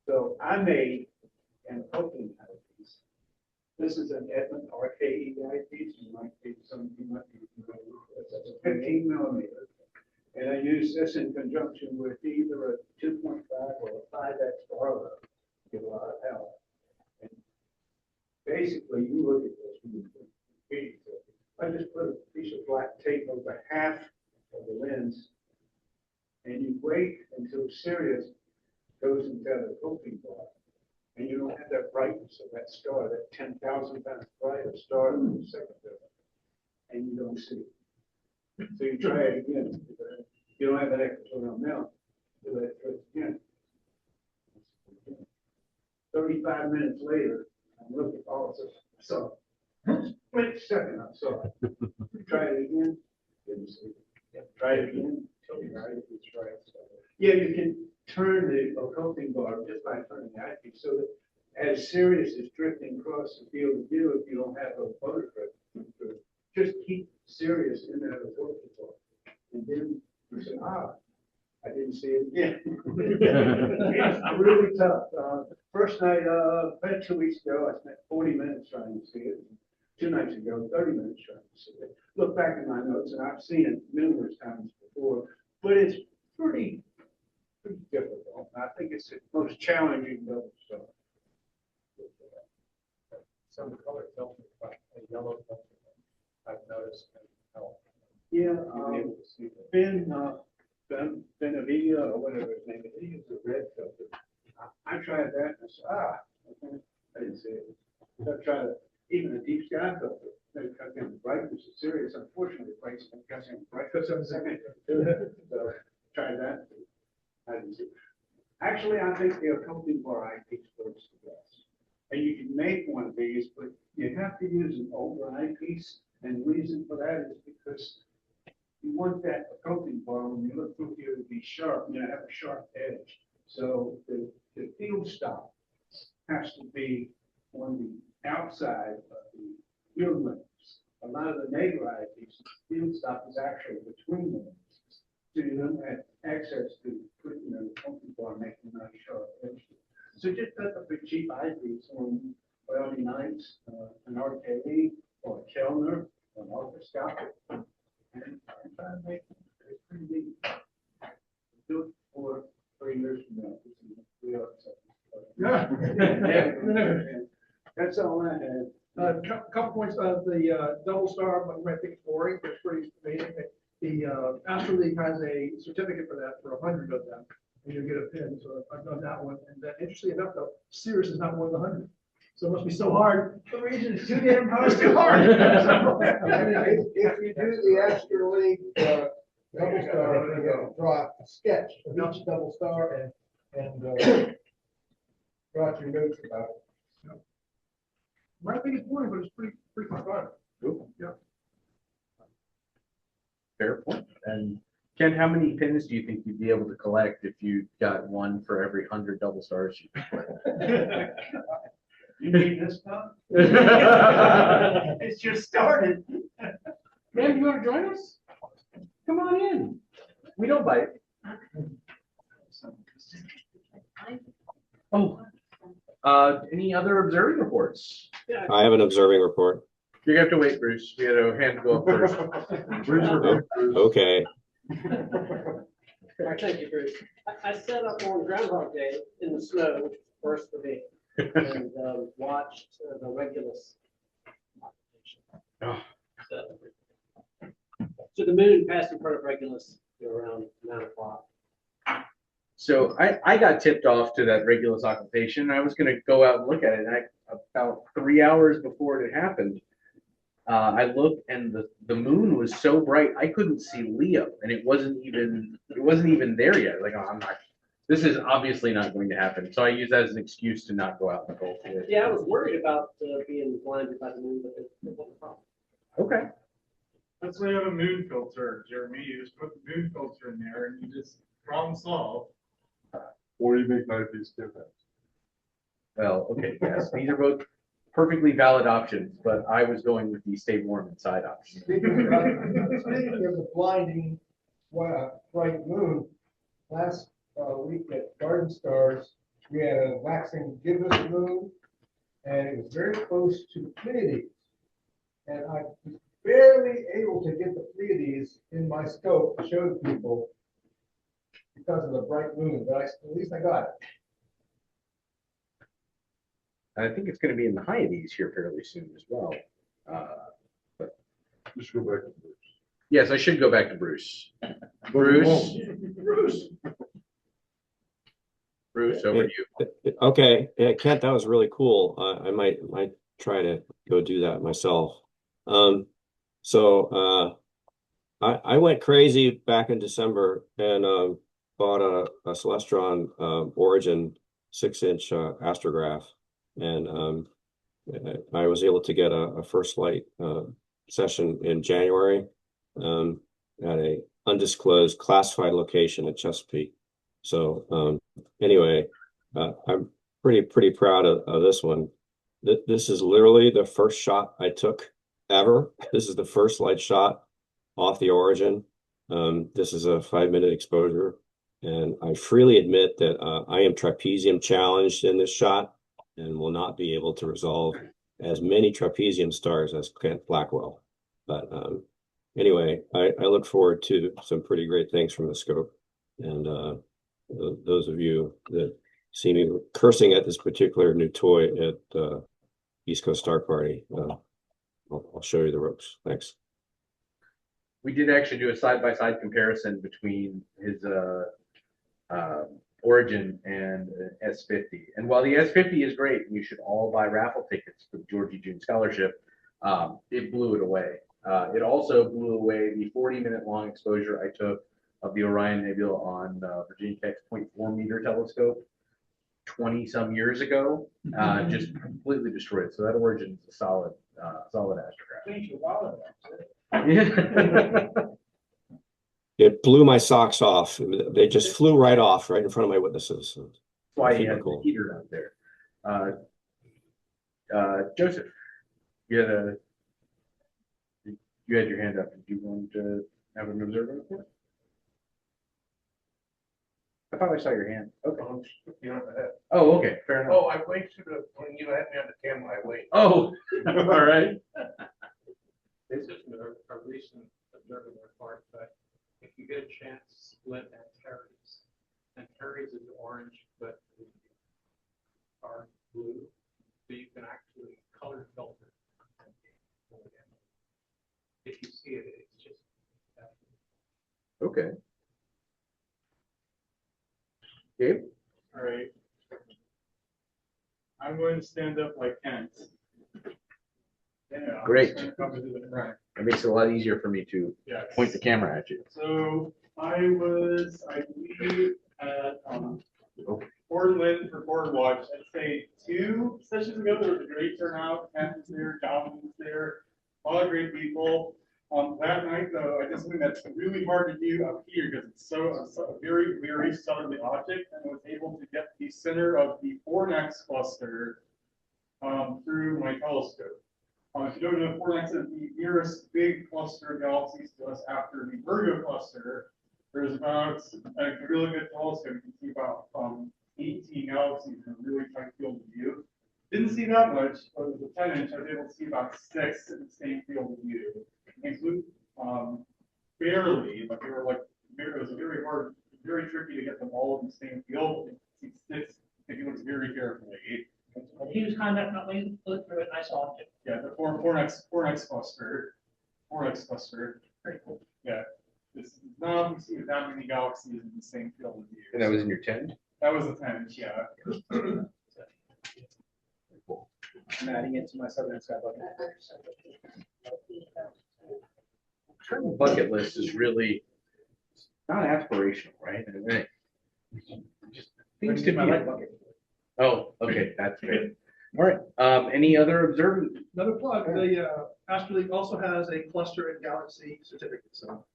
So I made an opening out of these. This is an Edmund RKEI piece. Some of you might be familiar with this. That's a 15 millimeter. And I use this in conjunction with either a 2.5 or a 5x Barlow to get a lot of power. And basically, you look at this. I just put a piece of black tape over half of the lens, and you wait until Sirius goes into the coping bar, and you don't have that brightness of that star, that 10,000 times brighter star than the secondary, and you don't see it. So you try it again. You don't have that equatorial mount. Do that trick again. 35 minutes later, I'm looking also. So split second, I saw it. Try it again, didn't see it. Try it again, right, it's right. So, yeah, you can turn the occulting bar just by turning the eyepiece, so that as Sirius is drifting across the field of view, if you don't have a motor drift, just keep Sirius in that occulting bar. And then you say, I didn't see it again. It's really tough. First night, about 2 weeks ago, I spent 40 minutes trying to see it. 2 nights ago, 30 minutes trying to see it. Look back in my notes, and I've seen it numerous times before, but it's pretty difficult. I think it's the most challenging double star. Some color filter, like a yellow filter, I've noticed. Yeah, Benavia, or whatever his name is, he used a red filter. I tried that, and I said, okay, I didn't see it. I tried even a deep sky filter. They cut down the brightness of Sirius. Unfortunately, the brightness cut down the brightness of the second. So tried that. I didn't see it. Actually, I think the accompanying bar eyepiece works the best. And you can make one of these, but you have to use an older eyepiece. And the reason for that is because you want that accompanying bar when you look through here to be sharp, have a sharp edge. So the field stop has to be on the outside of the field limits. A lot of the neighbor eyepieces, field stop is actually between them. So you don't have access to put, the accompanying bar making a nice sharp edge. So just put up a cheap eyepiece on Miami Nights, an RKE, or a Kellner, or an orthoscopic, and try to make it pretty neat. Do it for 3 years from now. We are That's all I had. Couple points of the double star, but I think it's boring, but it's pretty amazing. The Astro League has a certificate for that, for 100 of them, and you get a pin. So I've done that one. And then, interestingly enough, though, Sirius is not one of the 100. So it must be so hard. The reason it's too damn hard. It's too hard. If you do the Astro League double star, you have to draw a sketch of each double star and draw your notes about it. Might think it's boring, but it's pretty fun. Cool. Yeah. Fair point. And Ken, how many pins do you think you'd be able to collect if you got one for every 100 double stars you You need this stuff? It's just started. Man, you want to join us? Come on in. We don't bite. Oh. Any other observing reports? I have an observing report. You have to wait, Bruce. We had a hand go up first. Okay. All right, thank you, Bruce. I set up on Groundhog Day in the snow, which was first for me, and watched the Regulus. Oh. So the moon passed in front of Regulus around 9 o'clock. So I got tipped off to that Regulus occultation. I was going to go out and look at it. And about 3 hours before it had happened, I looked, and the moon was so bright I couldn't see Leo, and it wasn't even there yet. Like, oh, I'm not. This is obviously not going to happen. So I used that as an excuse to not go out in the cold. Yeah, I was worried about being blinded by the moon, but it wasn't a problem. Okay. That's why you have a moon filter, Jeremy. You just put the moon filter in there and you just problem solve. Or you make night piece different. Well, okay, yes, these are both perfectly valid options, but I was going with the stay warm inside option. Speaking of the blinding bright moon, last week at Garden Stars, we had a waxing gibbous moon, and it was very close to the Pleiades. And I was barely able to get the Pleiades in my scope to show the people because of the bright moon, but at least I got it. I think it's going to be in the Hyades here fairly soon as well. Just go back to Bruce. Yes, I should go back to Bruce. Bruce, over to you. Okay, yeah, Kent, that was really cool. I might try to go do that myself. So I went crazy back in December and bought a Celestron Origin 6-inch astrograph, and I was able to get a first light session in January at a undisclosed classified location at Chesapeake. So anyway, I'm pretty proud of this one. This is literally the first shot I took ever. This is the first light shot off the Origin. This is a 5-minute exposure, and I freely admit that I am trapezium challenged in this shot and will not be able to resolve as many trapezium stars as Kent Blackwell. But anyway, I look forward to some pretty great things from the scope. And those of you that see me cursing at this particular new toy at East Coast Star Party, I'll show you the ropes. Thanks. We did actually do a side-by-side comparison between his Origin and S50. And while the S50 is great, and you should all buy raffle tickets for the Georgie June Scholarship, it blew it away. It also blew away the 40-minute long exposure I took of the Orion Nebula on Virginia Tech's 0.4 meter telescope 20 some years ago. Just completely destroyed it. So that Origin is a solid astrograph. It blew my socks off. They just flew right off right in front of my witnesses. That's why he had the heater out there. Joseph, you had your hand up. Did you want to have an observer report? I thought I saw your hand. Okay. Oh, okay. Fair enough. Oh, I wait to the, when you had me on the camera, I wait. Oh, all right. This is a recent observing report, but if you get a chance, split Antares. Antares is orange, but are blue, so you can actually color filter. If you see it, it's just. Okay. Gabe? All right. I'm going to stand up like Kent. Yeah, Great. Come to the front. It makes it a lot easier for me to Yes. point the camera at you. So I believe, at Portland for Board Watch, I'd say 2 sessions ago. There was a great turnout. Kent was there, John was there, a lot of great people. That night, though, I did something that's really hard to do up here because it's so a very, very southerly object, and I was able to get the center of the Fornax cluster through my telescope. If you don't know, Fornax is the nearest big cluster of galaxies to us after the Virgo cluster. There's about a really good telescope. You can see about 18 galaxies in a really tight field of view. Didn't see that much, but with the 10-inch, I was able to see about 6 in the same field of view. Include barely, but they were like, it was very hard, very tricky to get them all in the same field. You see 6 if you look very carefully. He was kind enough to look through it, and I saw it. Yeah, the Fornax cluster. Very cool. Yeah, it's not often see that many galaxies in the same field of view. And that was in your 10? That was a 10, yeah. I'm adding it to my southern sky bucket. Travel bucket list is really not aspirational, right? I mean, just things to be. Oh, okay, that's good. All right. Any other observant? Another plug, the Astro League also has a cluster and galaxy certificate, so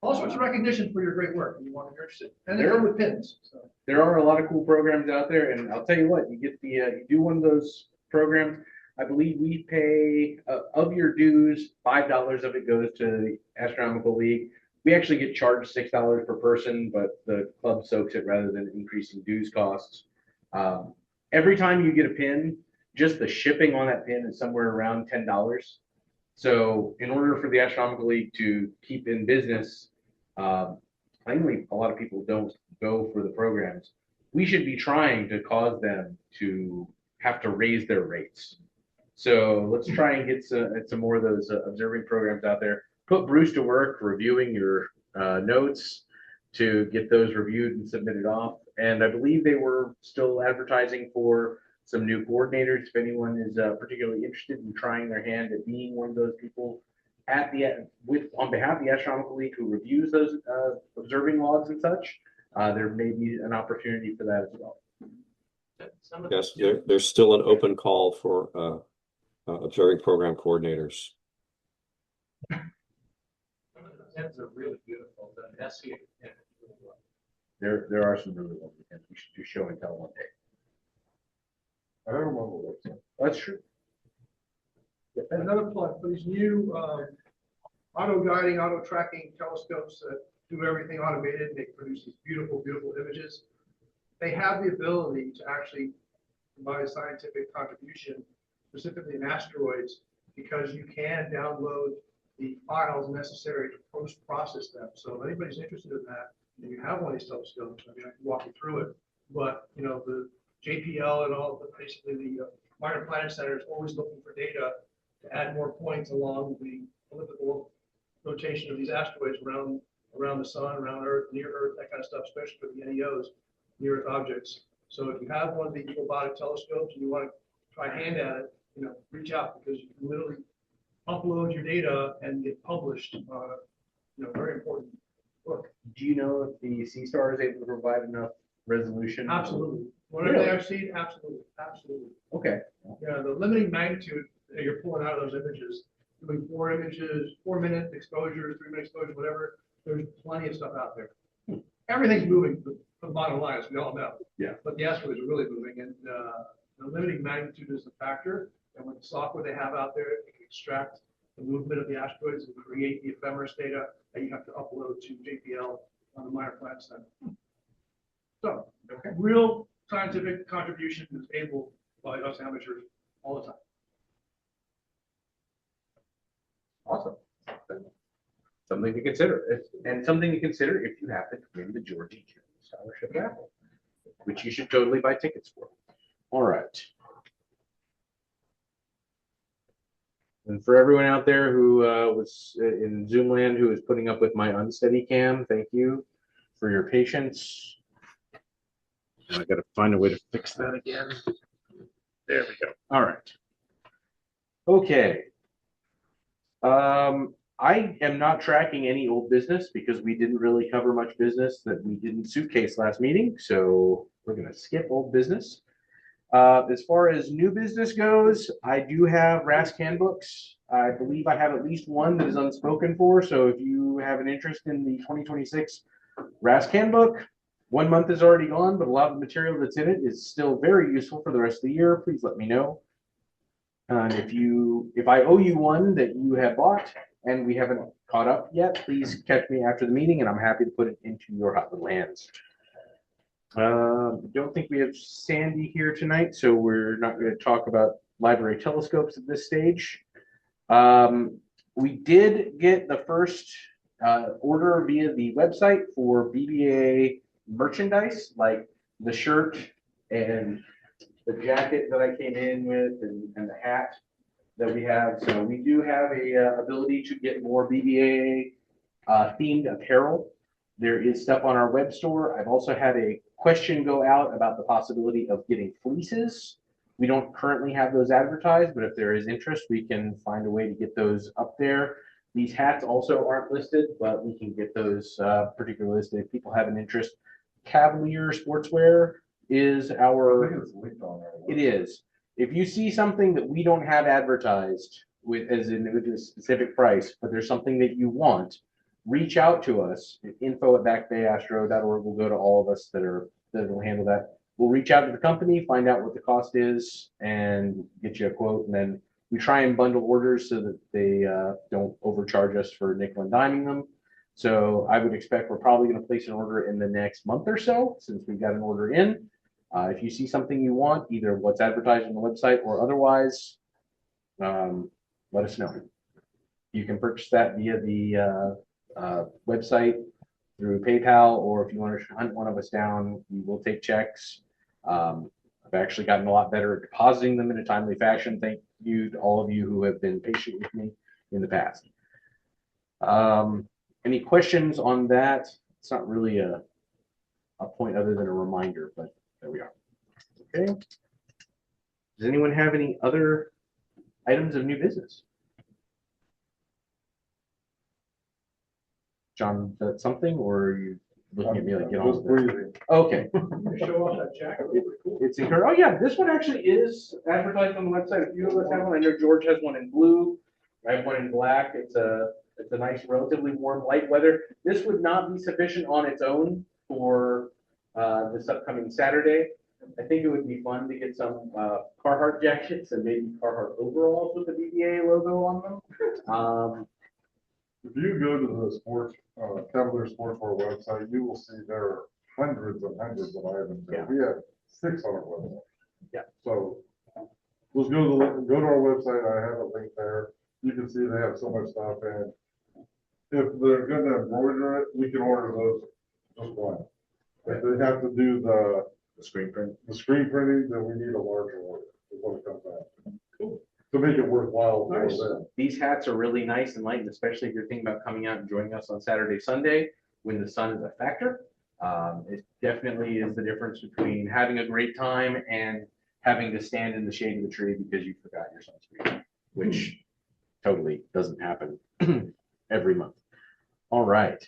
all sorts of recognition for your great work, if you want to be interested. And they come with pins, so. There are a lot of cool programs out there, and I'll tell you what, you get the you do one of those programs. I believe we pay of your dues, $5 of it goes to the Astronomical League. We actually get charged $6 per person, but the club soaks it rather than increasing dues costs. Every time you get a pin, just the shipping on that pin is somewhere around $10. So in order for the Astronomical League to keep in business, plainly a lot of people don't go for the programs. We should be trying to cause them to have to raise their rates. So let's try and get some more of those observing programs out there. Put Bruce to work reviewing your notes to get those reviewed and submitted off. And I believe they were still advertising for some new coordinators. If anyone is particularly interested in trying their hand at being one of those people on behalf of the Astronomical League who reviews those observing logs and such, there may be an opportunity for that as well. Yes, there's still an open call for observing program coordinators. Some of the ends are really beautiful, the SE. There are some really lovely things. We should do show and tell one day. I don't remember what it was. That's true. Another plug for these new auto guiding, auto tracking telescopes that do everything automated. They produce these beautiful, beautiful images. They have the ability to actually provide a scientific contribution, specifically in asteroids, because you can download the files necessary to post-process them. So if anybody's interested in that, and you have one of these telescopes, I mean, I can walk you through it. But, you know, the JPL and all, basically the Minor Planet Center is always looking for data to add more points along the elliptical rotation of these asteroids around the sun, around Earth, near Earth, that kind of stuff, especially for the NEOs, near Earth objects. So if you have one of these robotic telescopes and you want to try hand at it, you know, reach out, because you can literally upload your data and get published. You know, very important book. Do you know if the C-Star is able to provide enough resolution? Absolutely. Whatever they have seen, absolutely, absolutely. Okay. Yeah, the limiting magnitude that you're pulling out of those images, doing 4 images, 4-minute exposures, 3-minute exposure, whatever, there's plenty of stuff out there. Everything's moving to the bottom line, as we all know. Yeah. But the asteroids are really moving, and the limiting magnitude is the factor. And with the software they have out there, it can extract the movement of the asteroids and create the ephemeris data that you have to upload to JPL on the Minor Planet Center. So, real scientific contribution is able by us amateurs all the time. Awesome. Something to consider, and something to consider if you happen to win the Georgie Scholarship raffle, which you should totally buy tickets for. All right. And for everyone out there who was in Zoom land who is putting up with my unsteady cam, thank you for your patience. And I got to find a way to fix that again. There we go. All right. Okay. I am not tracking any old business because we didn't really cover much business that we didn't suitcase last meeting. So we're going to skip old business. As far as new business goes, I do have RASC handbooks. I believe I have at least one that is unspoken for. So if you have an interest in the 2026 RASC handbook, 1 month is already gone, but a lot of the material that's in it is still very useful for the rest of the year. Please let me know. And if I owe you one that you have bought and we haven't caught up yet, please catch me after the meeting and I'm happy to put it into your hot little hands. Don't think we have Sandy here tonight, so we're not going to talk about library telescopes at this stage. We did get the first order via the website for BBAA merchandise, like the shirt and the jacket that I came in with and the hat that we have. So we do have a ability to get more BBAA themed apparel. There is stuff on our web store. I've also had a question go out about the possibility of getting fleeces. We don't currently have those advertised, but if there is interest, we can find a way to get those up there. These hats also aren't listed, but we can get those particularly listed if people have an interest. Cavalier Sportswear is our, it is. If you see something that we don't have advertised with as in with a specific price, but there's something that you want, reach out to us at info@backbayastro.org. We'll go to all of us that will handle that. We'll reach out to the company, find out what the cost is, and get you a quote. And then we try and bundle orders so that they don't overcharge us for nickel and diming them. So I would expect we're probably going to place an order in the next month or so, since we've got an order in. If you see something you want, either what's advertised on the website or otherwise, let us know. You can purchase that via the website through PayPal, or if you want to hunt one of us down, we will take checks. I've actually gotten a lot better at depositing them in a timely fashion. Thank you to all of you who have been patient with me in the past. Any questions on that? It's not really a point other than a reminder, but there we are. Okay. Does anyone have any other items of new business? John, is that something, or are you looking at me like, get on Just with it. breathing. Okay. Show off that jacket. Pretty cool. It's incredible. Oh yeah, this one actually is advertised on the website. A few of us have one. I know George has one in blue. I have one in black. It's a nice, relatively warm, light weather. This would not be sufficient on its own for this upcoming Saturday. I think it would be fun to get some Carhartt jackets and maybe Carhartt overalls with the BBAA logo on them. If you go to the sports, Cavalier Sportswear website, you will see there are hundreds and hundreds of items there. Yeah. We have 6 on our website. Yeah. So let's go to our website. I have a link there. You can see they have so much stuff, and if they're gonna embroider it, we can order those just one. If they have to do the screen printing, then we need a larger order, is what it comes out. Cool. To make it worthwhile for Nice. them. These hats are really nice and light, and especially if you're thinking about coming out and joining us on Saturday, Sunday, when the sun is a factor. It definitely is the difference between having a great time and having to stand in the shade of the tree because you forgot your sunscreen, which totally doesn't happen every month. All right.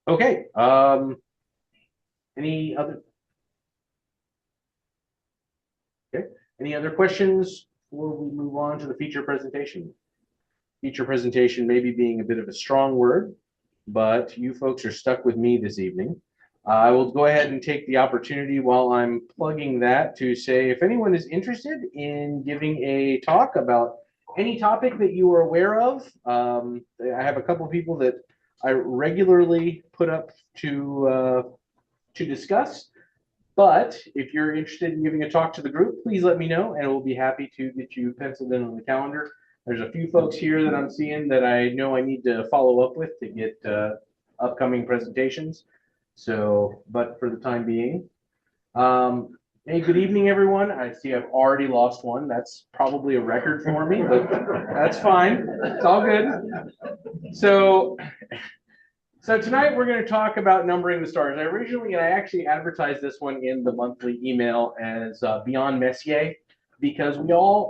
Okay. Any other? Okay. Any other questions before we move on to the feature presentation? Feature presentation maybe being a bit of a strong word, but you folks are stuck with me this evening. I will go ahead and take the opportunity while I'm plugging that to say if anyone is interested in giving a talk about any topic that you are aware of, I have a couple of people that I regularly put up to discuss. But if you're interested in giving a talk to the group, please let me know, and we'll be happy to get you penciled in on the calendar. There's a few folks here that I'm seeing that I know I need to follow up with to get upcoming presentations. So, but for the time being, hey, good evening, everyone. I see I've already lost one. That's probably a record for me, but that's fine. It's all good. So tonight we're going to talk about numbering the stars. I actually advertised this one in the monthly email as Beyond Messier, because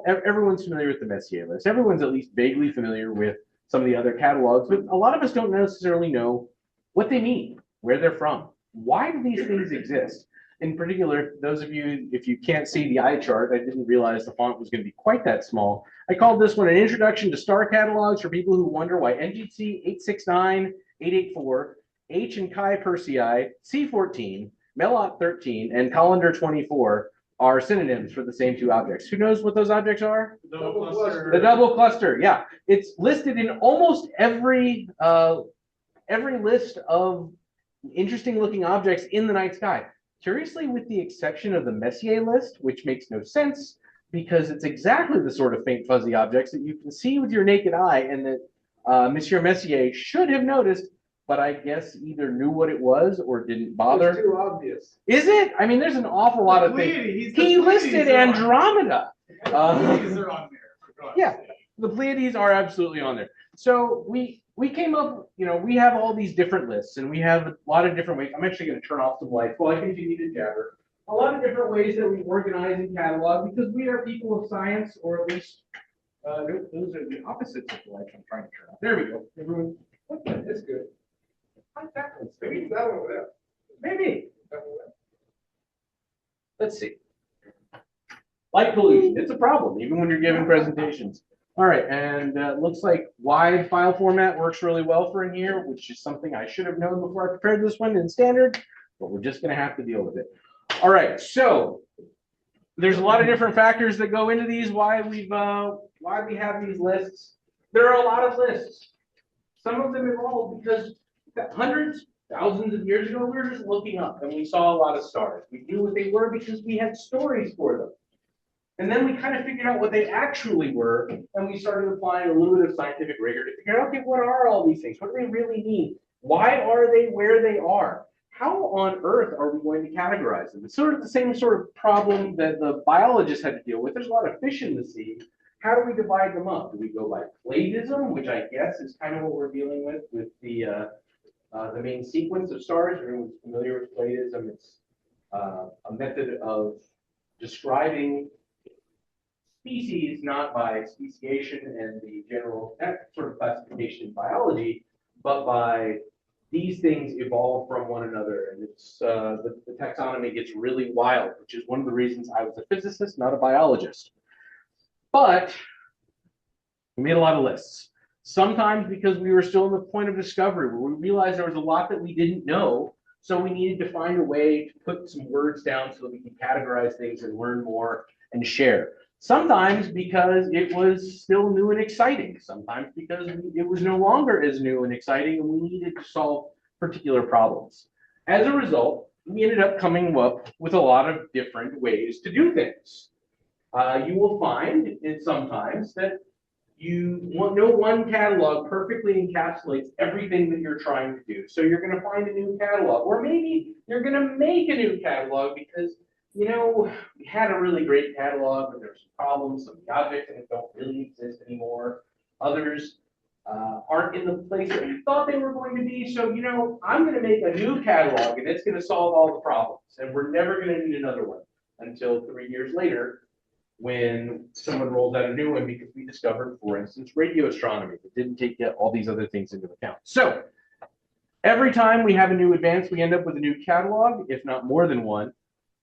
everyone's familiar with the Messier list. Everyone's at least vaguely familiar with some of the other catalogs, but a lot of us don't necessarily know what they mean, where they're from. Why do these things exist? In particular, those of you, if you can't see the eye chart, I didn't realize the font was going to be quite that small. I called this one an introduction to star catalogs for people who wonder why NGC 869, 884, H and Chi Persei, C14, Melotte 13, and Collinder 24 are synonyms for the same two objects. Who knows what those objects are? Double cluster. The double cluster, yeah. It's listed in almost every list of interesting looking objects in the night sky. Curiously, with the exception of the Messier list, which makes no sense because it's exactly the sort of faint fuzzy objects that you can see with your naked eye and that Monsieur Messier should have noticed, but I guess either knew what it was or didn't bother. It's too obvious. Is it? I mean, there's an awful lot of things. He listed Andromeda. These are on there. Yeah, the Pleiades are absolutely on there. So we came up, we have all these different lists, and we have a lot of different ways. I'm actually going to turn off some lights while I continue to jabber. A lot of different ways that we organize and catalog, because we are people of science, or at least those are the opposites of the lights I'm trying to turn off. There we go. Everyone, okay, that's good. Maybe it's that one over there. Maybe. Let's see. Light pollution, it's a problem, even when you're giving presentations. All right, and looks like wide file format works really well for in here, which is something I should have known before I prepared this one in standard, but we're just going to have to deal with it. All right, so there's a lot of different factors that go into these, why we have these lists. There are a lot of lists. Some of them evolved because hundreds, thousands of years ago, we were just looking up and we saw a lot of stars. We knew what they were because we had stories for them. And then we kind of figured out what they actually were, and we started applying a little bit of scientific rigor to figure out, okay, what are all these things? What do they really mean? Why are they where they are? How on earth are we going to categorize them? It's sort of the same sort of problem that the biologists had to deal with. There's a lot of fish in the sea. How do we divide them up? Do we go by Pleiadism, which I guess is kind of what we're dealing with the main sequence of stars? Everyone's familiar with Pleiadism. It's a method of describing species not by speciation and the general sort of classification in biology, but by these things evolve from one another, and it's the taxonomy gets really wild, which is one of the reasons I was a physicist, not a biologist. But we made a lot of lists. Sometimes because we were still in the point of discovery, where we realized there was a lot that we didn't know, so we needed to find a way to put some words down so that we could categorize things and learn more and share. Sometimes because it was still new and exciting. Sometimes because it was no longer as new and exciting and we needed to solve particular problems. As a result, we ended up coming up with a lot of different ways to do things. You will find sometimes that no one catalog perfectly encapsulates everything that you're trying to do. So you're going to find a new catalog, or maybe you're going to make a new catalog because we had a really great catalog, but there's some problems. Some of the objects in it don't really exist anymore. Others aren't in the place that we thought they were going to be. So, I'm going to make a new catalog, and it's going to solve all the problems. And we're never going to need another one until 3 years later, when someone rolls out a new one, because we discovered, for instance, radio astronomy that didn't take all these other things into account. So every time we have a new advance, we end up with a new catalog, if not more than one.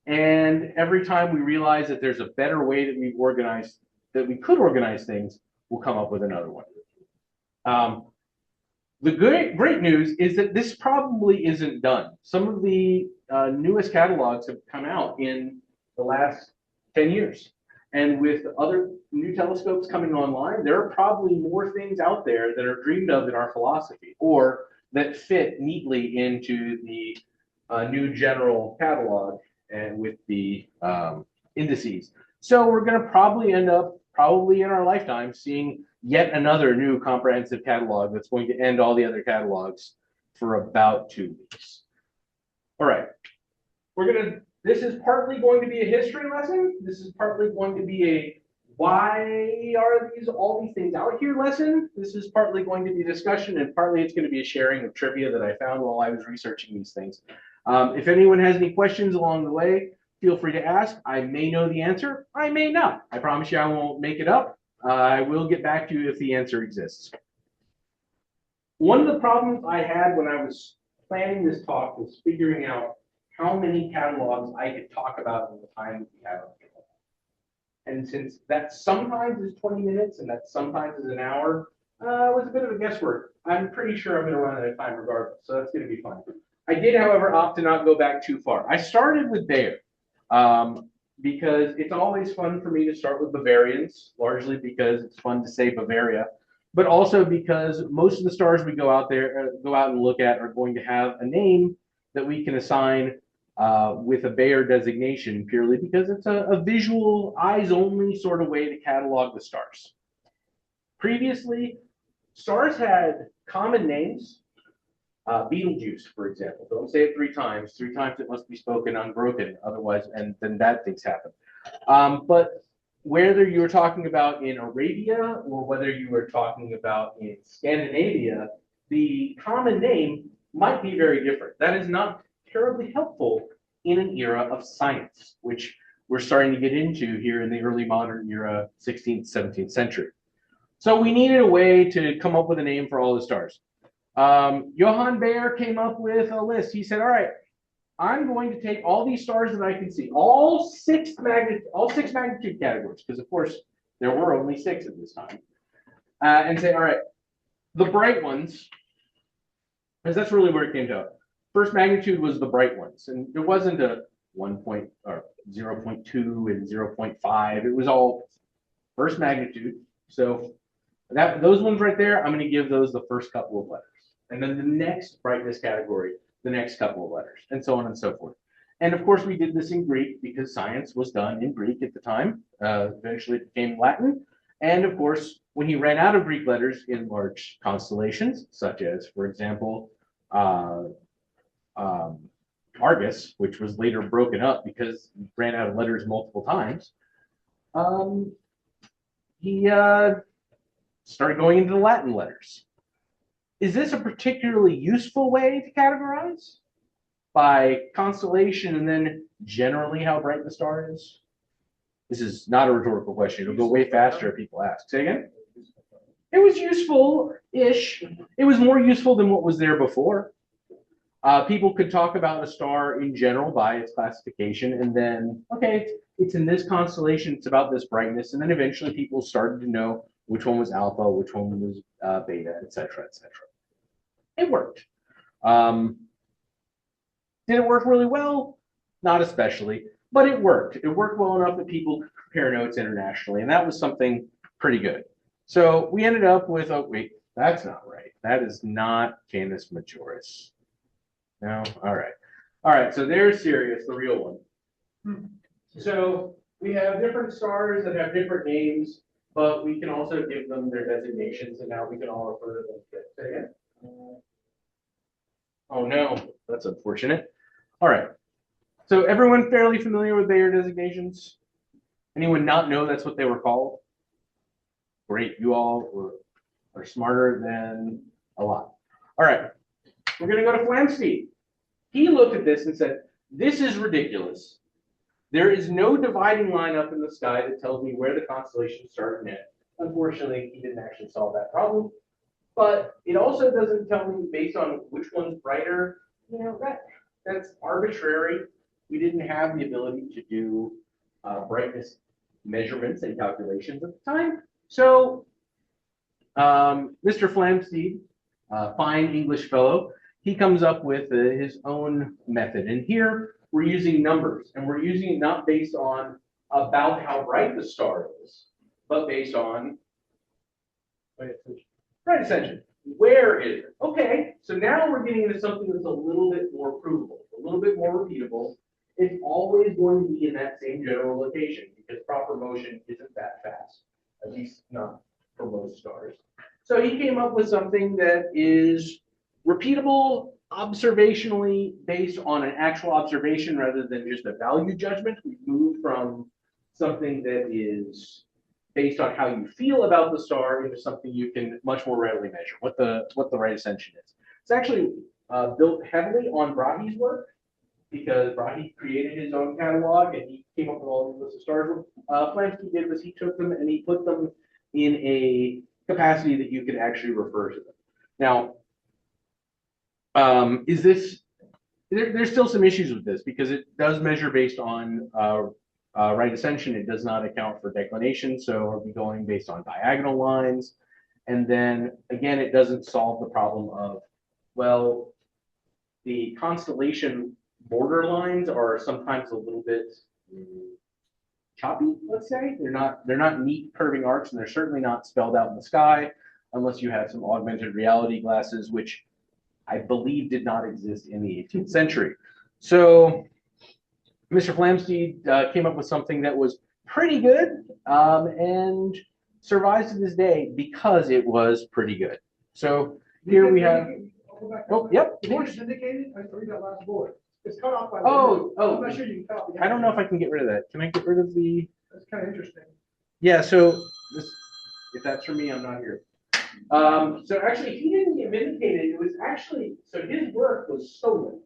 And every time we realize that there's a better way that we could organize things, we'll come up with another one. The great news is that this probably isn't done. Some of the newest catalogs have come out in the last 10 years. And with other new telescopes coming online, there are probably more things out there that are dreamed of in our philosophy, or that fit neatly into the new general catalog and with the indices. So we're going to probably end up, in our lifetime, seeing yet another new comprehensive catalog that's going to end all the other catalogs for about 2 weeks. All right, this is partly going to be a history lesson. This is partly going to be a why are all these things out here lesson. This is partly going to be a discussion, and partly it's going to be a sharing of trivia that I found while I was researching these things. If anyone has any questions along the way, feel free to ask. I may know the answer. I may not. I promise you I won't make it up. I will get back to you if the answer exists. One of the problems I had when I was planning this talk was figuring out how many catalogs I could talk about in the time that we have. And since that sometimes is 20 minutes and that sometimes is an hour, it was a bit of a guesswork. I'm pretty sure I'm going to run out of time regardless, so that's going to be fun. I did, however, opt to not go back too far. I started with Bayer because it's always fun for me to start with Bavarians, largely because it's fun to say Bavaria, but also because most of the stars we go out and look at are going to have a name that we can assign with a Bayer designation, purely because it's a visual, eyes-only sort of way to catalog the stars. Previously, stars had common names. Betelgeuse, for example. Don't say it 3 times. 3 times it must be spoken unbroken, otherwise, and then bad things happen. But whether you were talking about in Arabia or whether you were talking about in Scandinavia, the common name might be very different. That is not terribly helpful in an era of science, which we're starting to get into here in the early modern era, 16th, 17th century. So we needed a way to come up with a name for all the stars. Johann Bayer came up with a list. He said, all right, I'm going to take all these stars that I can see, all six magnitude categories, because of course there were only 6 at this time, and say, all right, the bright ones, because that's really where it came to. First magnitude was the bright ones, and it wasn't a 0.2 and 0.5. It was all first magnitude. So those ones right there, I'm going to give those the first couple of letters. And then the next brightness category, the next couple of letters, and so on and so forth. And of course, we did this in Greek because science was done in Greek at the time. Eventually it became Latin. And of course, when he ran out of Greek letters in large constellations, such as, for example, Argus, which was later broken up because he ran out of letters multiple times, he started going into the Latin letters. Is this a particularly useful way to categorize? By constellation and then generally how bright the star is? This is not a rhetorical question. It'll go way faster if people ask. Say again? It was useful-ish. It was more useful than what was there before. People could talk about a star in general by its classification, and then, okay, it's in this constellation, it's about this brightness, and then eventually people started to know which one was alpha, which one was beta, et cetera, et cetera. It worked. Did it work really well? Not especially, but it worked. It worked well enough that people could compare notes internationally, and that was something pretty good. So we ended up with, oh, wait, that's not right. That is not Canis Majoris. No, all right. All right, so there's Sirius, the real one. So we have different stars that have different names, but we can also give them their designations, and now we can all refer to them. Say again. Oh no, that's unfortunate. All right. So everyone fairly familiar with Bayer designations? Anyone not know that's what they were called? Great, you all are smarter than a lot. All right, we're gonna go to Flamsteed. He looked at this and said, this is ridiculous. There is no dividing line up in the sky that tells me where the constellations start and end. Unfortunately, he didn't actually solve that problem. But it also doesn't tell me based on which one's brighter. You know, that's arbitrary. We didn't have the ability to do brightness measurements and calculations at the time. So Mr. Flamsteed, fine English fellow, he comes up with his own method. And here we're using numbers, and we're using it not based on about how bright the star is, but based on right ascension. Where is it? Okay, so now we're getting into something that's a little bit more provable, a little bit more repeatable. It's always going to be in that same general location because proper motion isn't that fast, at least not for most stars. So he came up with something that is repeatable, observationally based on an actual observation rather than just a value judgment. We move from something that is based on how you feel about the star into something you can much more readily measure, what the right ascension is. It's actually built heavily on Brahe's work because Brahe created his own catalog and he came up with all these lists of stars. What Flamsteed did was he took them and he put them in a capacity that you could actually refer to them. Now, there's still some issues with this because it does measure based on right ascension. It does not account for declination, so are we going based on diagonal lines? And then again, it doesn't solve the problem of, well, the constellation border lines are sometimes a little bit choppy, let's say. They're not neat curving arcs, and they're certainly not spelled out in the sky unless you have some augmented reality glasses, which I believe did not exist in the 18th century. So Mr. Flamsteed came up with something that was pretty good and survives to this day because it was pretty good. So here we have. Oh, yep. Of course. Indicated. I read that last bullet. It's cut off by. Oh. I'm not sure you can cut. I don't know if I can get rid of that. Can I get rid of the? That's kind of interesting. Yeah. So this, if that's for me, I'm not here. So actually, he didn't get vindicated. It was actually so his work was stolen,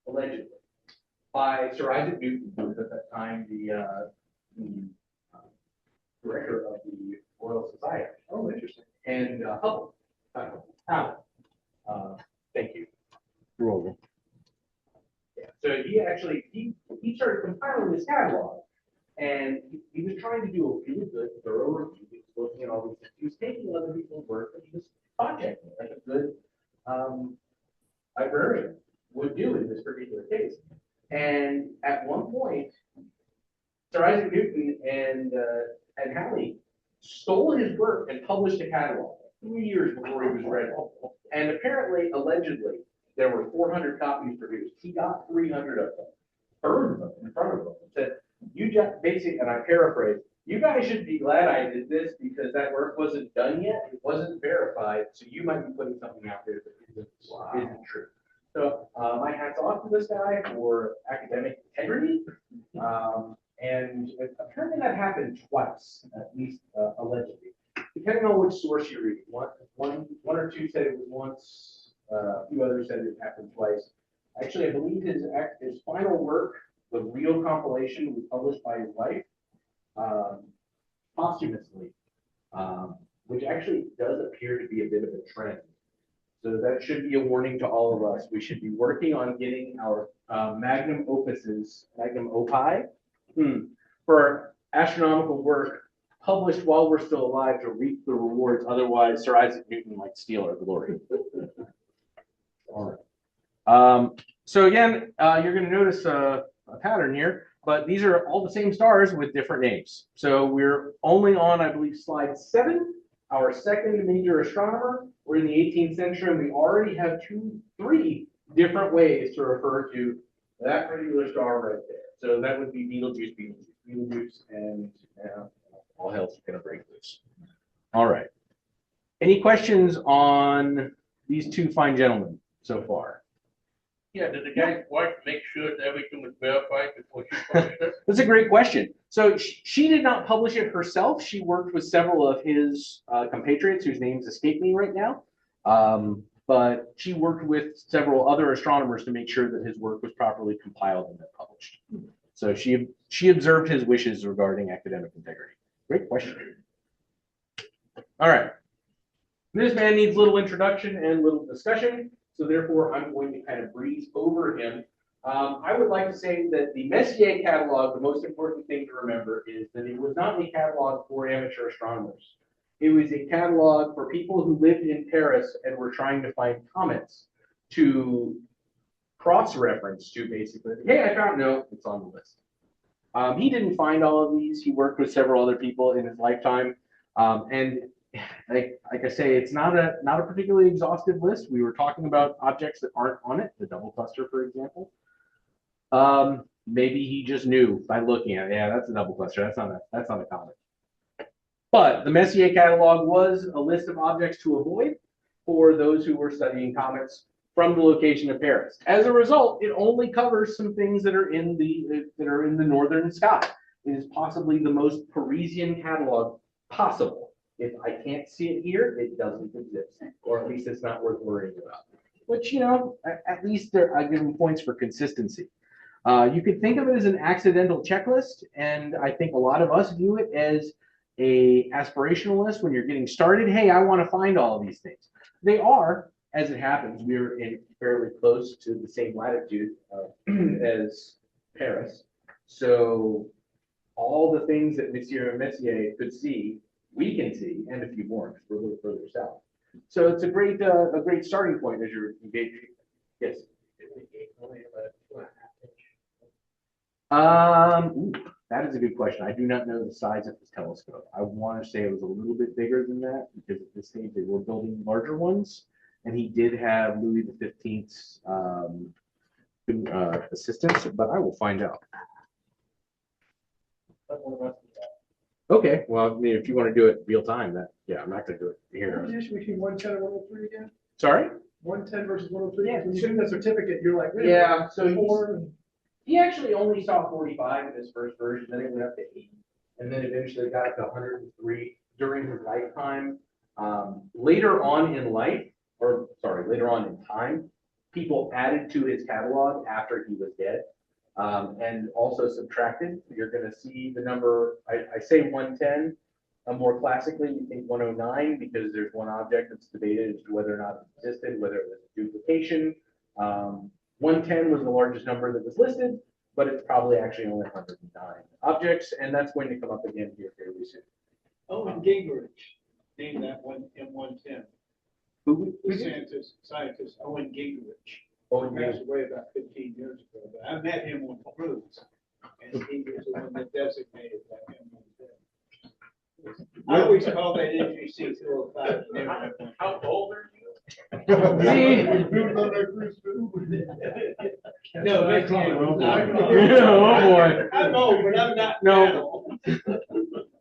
allegedly, by Sir Isaac Newton, who was at that time the director of the Royal Society. Oh, interesting. And Hubble. Thank you. You're welcome. Yeah. So he actually he started compiling this catalog, and he was trying to do a really good, thorough review. He was looking at all these things. He was taking other people's work, and he was projecting like a good librarian would do in this particular case. And at one point, Sir Isaac Newton and Halley stole his work and published a catalog 3 years before he was read. And apparently, allegedly, there were 400 copies produced. He got 300 of them, burned them in front of them, and said, "You just basically," and I paraphrase, "You guys should be glad I did this because that work wasn't done yet. It wasn't verified. So you might be putting something out there that isn't true." So my hat's off to this guy for academic integrity. And apparently that happened twice, at least allegedly, depending on which source you read. One or two said it was once, a few others said it happened twice. Actually, I believe his final work, the real compilation, was published by his wife posthumously, which actually does appear to be a bit of a trend. So that should be a warning to all of us. We should be working on getting our magnum opus for astronomical work published while we're still alive to reap the rewards. Otherwise, Sir Isaac Newton might steal our glory. All right. So again, you're going to notice a pattern here, but these are all the same stars with different names. So we're only on, I believe, slide 7, our second major astronomer. We're in the 18th century, and we already have 3 different ways to refer to that particular star right there. So that would be Betelgeuse, and all hell's going to break loose. All right. Any questions on these 2 fine gentlemen so far? Yeah, did the guy's wife make sure that everything was verified before she published it? That's a great question. So she did not publish it herself. She worked with several of his compatriots whose names escape me right now. But she worked with several other astronomers to make sure that his work was properly compiled and then published. So she observed his wishes regarding academic integrity. Great question. All right. This man needs little introduction and little discussion. So therefore, I'm going to kind of breeze over him. I would like to say that the Messier catalog, the most important thing to remember is that it was not a catalog for amateur astronomers. It was a catalog for people who lived in Paris and were trying to find comets to cross-reference to, basically. Hey, I found, no, it's on the list. He didn't find all of these. He worked with several other people in his lifetime. And like I say, it's not a particularly exhaustive list. We were talking about objects that aren't on it, the double cluster, for example. Maybe he just knew by looking at it. Yeah, that's a double cluster. That's not a comet. But the Messier catalog was a list of objects to avoid for those who were studying comets from the location of Paris. As a result, it only covers some things that are in the northern sky. It is possibly the most Parisian catalog possible. If I can't see it here, it doesn't exist, or at least it's not worth worrying about. Which, you know, at least I give them points for consistency. You could think of it as an accidental checklist, and I think a lot of us view it as a aspirational list when you're getting started. Hey, I want to find all of these things. They are, as it happens, we're in fairly close to the same latitude as Paris. So all the things that Monsieur Messier could see, we can see, and a few more because we're a little further south. So it's a great starting point as you're engaging. Yes. That is a good question. I do not know the size of this telescope. I want to say it was a little bit bigger than that because at this stage they were building larger ones, and he did have Louis XV's assistance, but I will find out. Okay, well, I mean, if you want to do it real time, yeah, I'm not going to do it here. What was the issue between 110 and 103 again? Sorry? 110 versus 103? Yeah. When you get the certificate, you're like, wait a Yeah, minute, so four. he actually only saw 45 in his first version, then it went up to 80, and then eventually got up to 103 during his lifetime. Later on in time, people added to his catalog after he was dead. And also subtracted. You're going to see the number, I say 110. More classically, you think 109 because there's one object that's debated as to whether or not it existed, whether it was a duplication. 110 was the largest number that was listed, but it's probably actually only 109 objects, and that's going to come up again here fairly soon. Owen Gingerich named that one M110. Who? Scientist Owen Gingerich. Oh, He passed away about 15 years ago, but I met him on the cruise, and he was the one that designated that M110. I always call that NGC 205. How old are you? No, that's Oh boy. I'm old, but I'm not. No.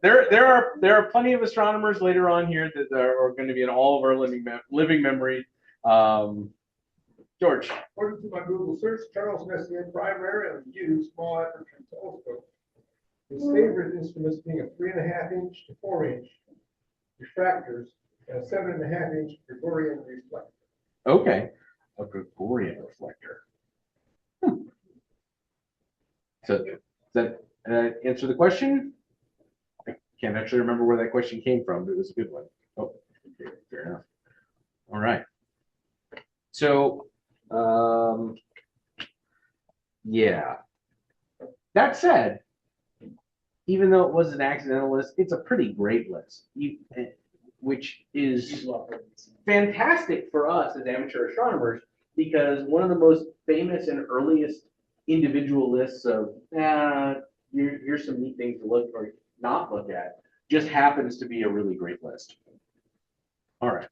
There are plenty of astronomers later on here that are going to be in all of our living memory. George. According to my Google search, Charles Messier primarily used small aperture telescope. His favorite instruments being a 3.5 inch to 4 inch refractors and a 7.5 inch Gregorian reflector. Okay, a Gregorian reflector. So does that answer the question? I can't actually remember where that question came from, but it was a good one. Oh, okay, fair enough. All right. So, yeah. That said, even though it was an accidental list, it's a pretty great list, which is fantastic for us as amateur astronomers, because one of the most famous and earliest individual lists of here's some neat things to look or not look at just happens to be a really great list. All right,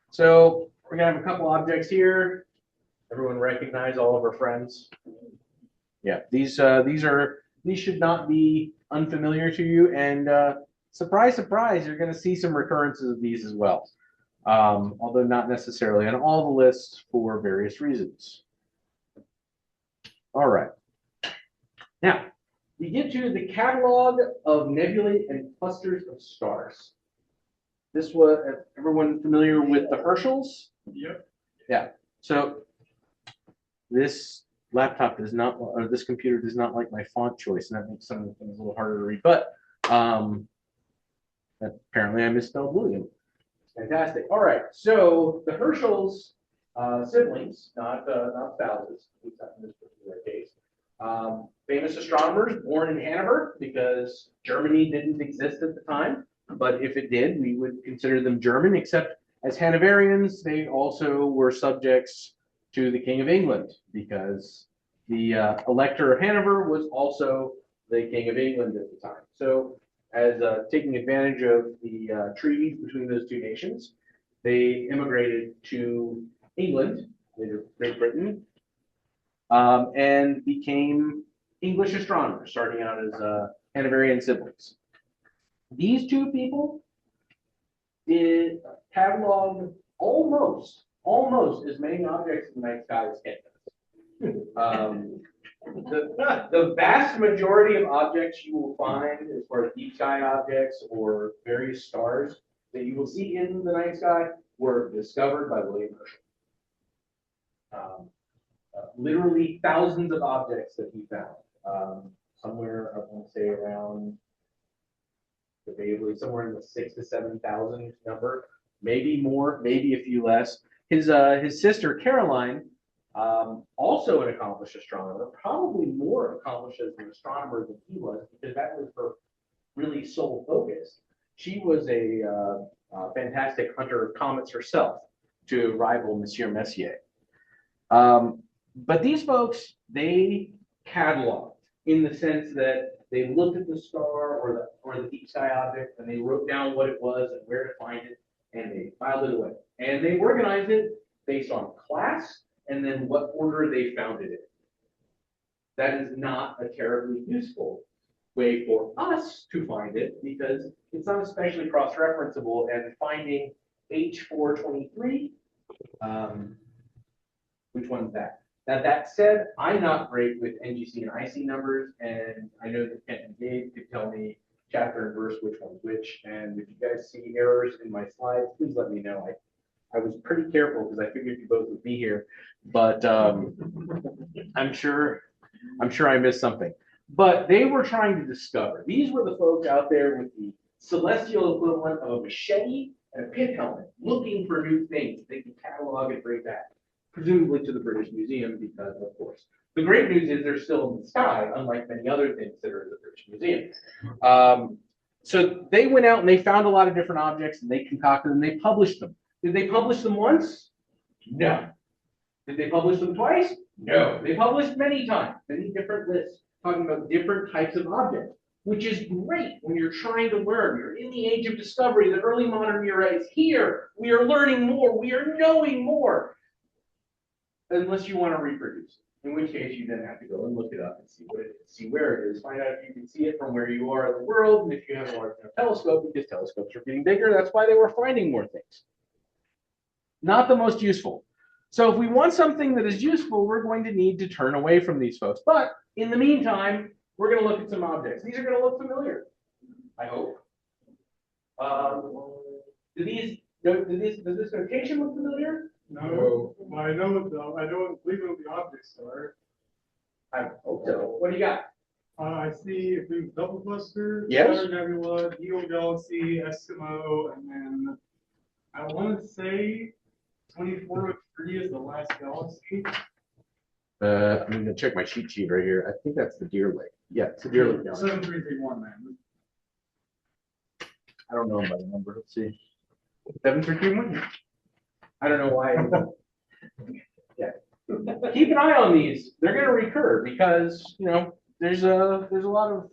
so we're gonna have a couple objects here. Everyone recognize all of our friends? Yeah, these should not be unfamiliar to you, and surprise, surprise, you're going to see some recurrences of these as well, although not necessarily on all the lists for various reasons. All right. Now, we get to the catalog of nebulae and clusters of stars. This was, everyone familiar with the Herschels? Yep. Yeah. So this laptop does not, or this computer does not like my font choice, and that makes some of the things a little harder to read. But apparently I misspelled William. Fantastic. All right. So the Herschel's siblings, not spouses, at least not in this particular case. Famous astronomers born in Hanover, because Germany didn't exist at the time. But if it did, we would consider them German, except as Hanoverians, they also were subjects to the King of England, because the Elector of Hanover was also the King of England at the time. So as taking advantage of the treaties between those two nations, they immigrated to England, later Great Britain, and became English astronomers, starting out as Hanoverian siblings. These two people did catalog almost as many objects in the night sky as Kent does. The vast majority of objects you will find, as far as deep sky objects or various stars that you will see in the night sky, were discovered by William Herschel. Literally thousands of objects that he found. Somewhere, I want to say around, debatably, somewhere in the 6,000 to 7,000 number, maybe more, maybe a few less. His sister Caroline, also an accomplished astronomer, probably more accomplished as an astronomer than he was, because that was her really sole focus. She was a fantastic hunter of comets herself, to rival Monsieur Messier. But these folks, they cataloged in the sense that they looked at the star or the deep sky object, and they wrote down what it was and where to find it, and they filed it away. And they organized it based on class and then what order they found it in. That is not a terribly useful way for us to find it, because it's not especially cross-referenceable, and finding H423, which one's that? Now, that said, I'm not great with NGC and IC numbers, and I know that Kent and Gabe could tell me chapter and verse which one's which, and if you guys see errors in my slides, please let me know. I was pretty careful because I figured you both would be here, but I'm sure I missed something. But they were trying to discover. These were the folks out there with the celestial equivalent of a machete and a pin helmet, looking for new things they can catalog and bring back, presumably to the British Museum, because, of course, the great news is they're still in the sky, unlike many other things that are in the British Museum. So they went out and they found a lot of different objects, and they concocted them, they published them. Did they publish them once? No. Did they publish them twice? No. They published many times, many different lists, talking about different types of objects, which is great when you're trying to learn. You're in the age of discovery. The early modern era is here. We are learning more. We are knowing more. Unless you want to reproduce it, in which case you then have to go and look it up and see what it is, see where it is, find out if you can see it from where you are in the world, and if you have a large enough telescope, because telescopes are getting bigger, that's why they were finding more things. Not the most useful. So if we want something that is useful, we're going to need to turn away from these folks. But in the meantime, we're going to look at some objects. These are going to look familiar, I hope. Does this notation look familiar? No, well, I know what the objects are. I hope so. What do you got? I see a blue double cluster, Yes. Star Nebula, Eagle Galaxy, Eskimo, and then I want to say 2403 is the last galaxy. I'm gonna check my cheat sheet right here. I think that's the Deer Lake. Yeah, it's the Deer Lake. Galaxy. 7331, man. I don't know by the number. Let's see. 7331. I don't know why. Yeah. Keep an eye on these. They're gonna recur because there's a lot of.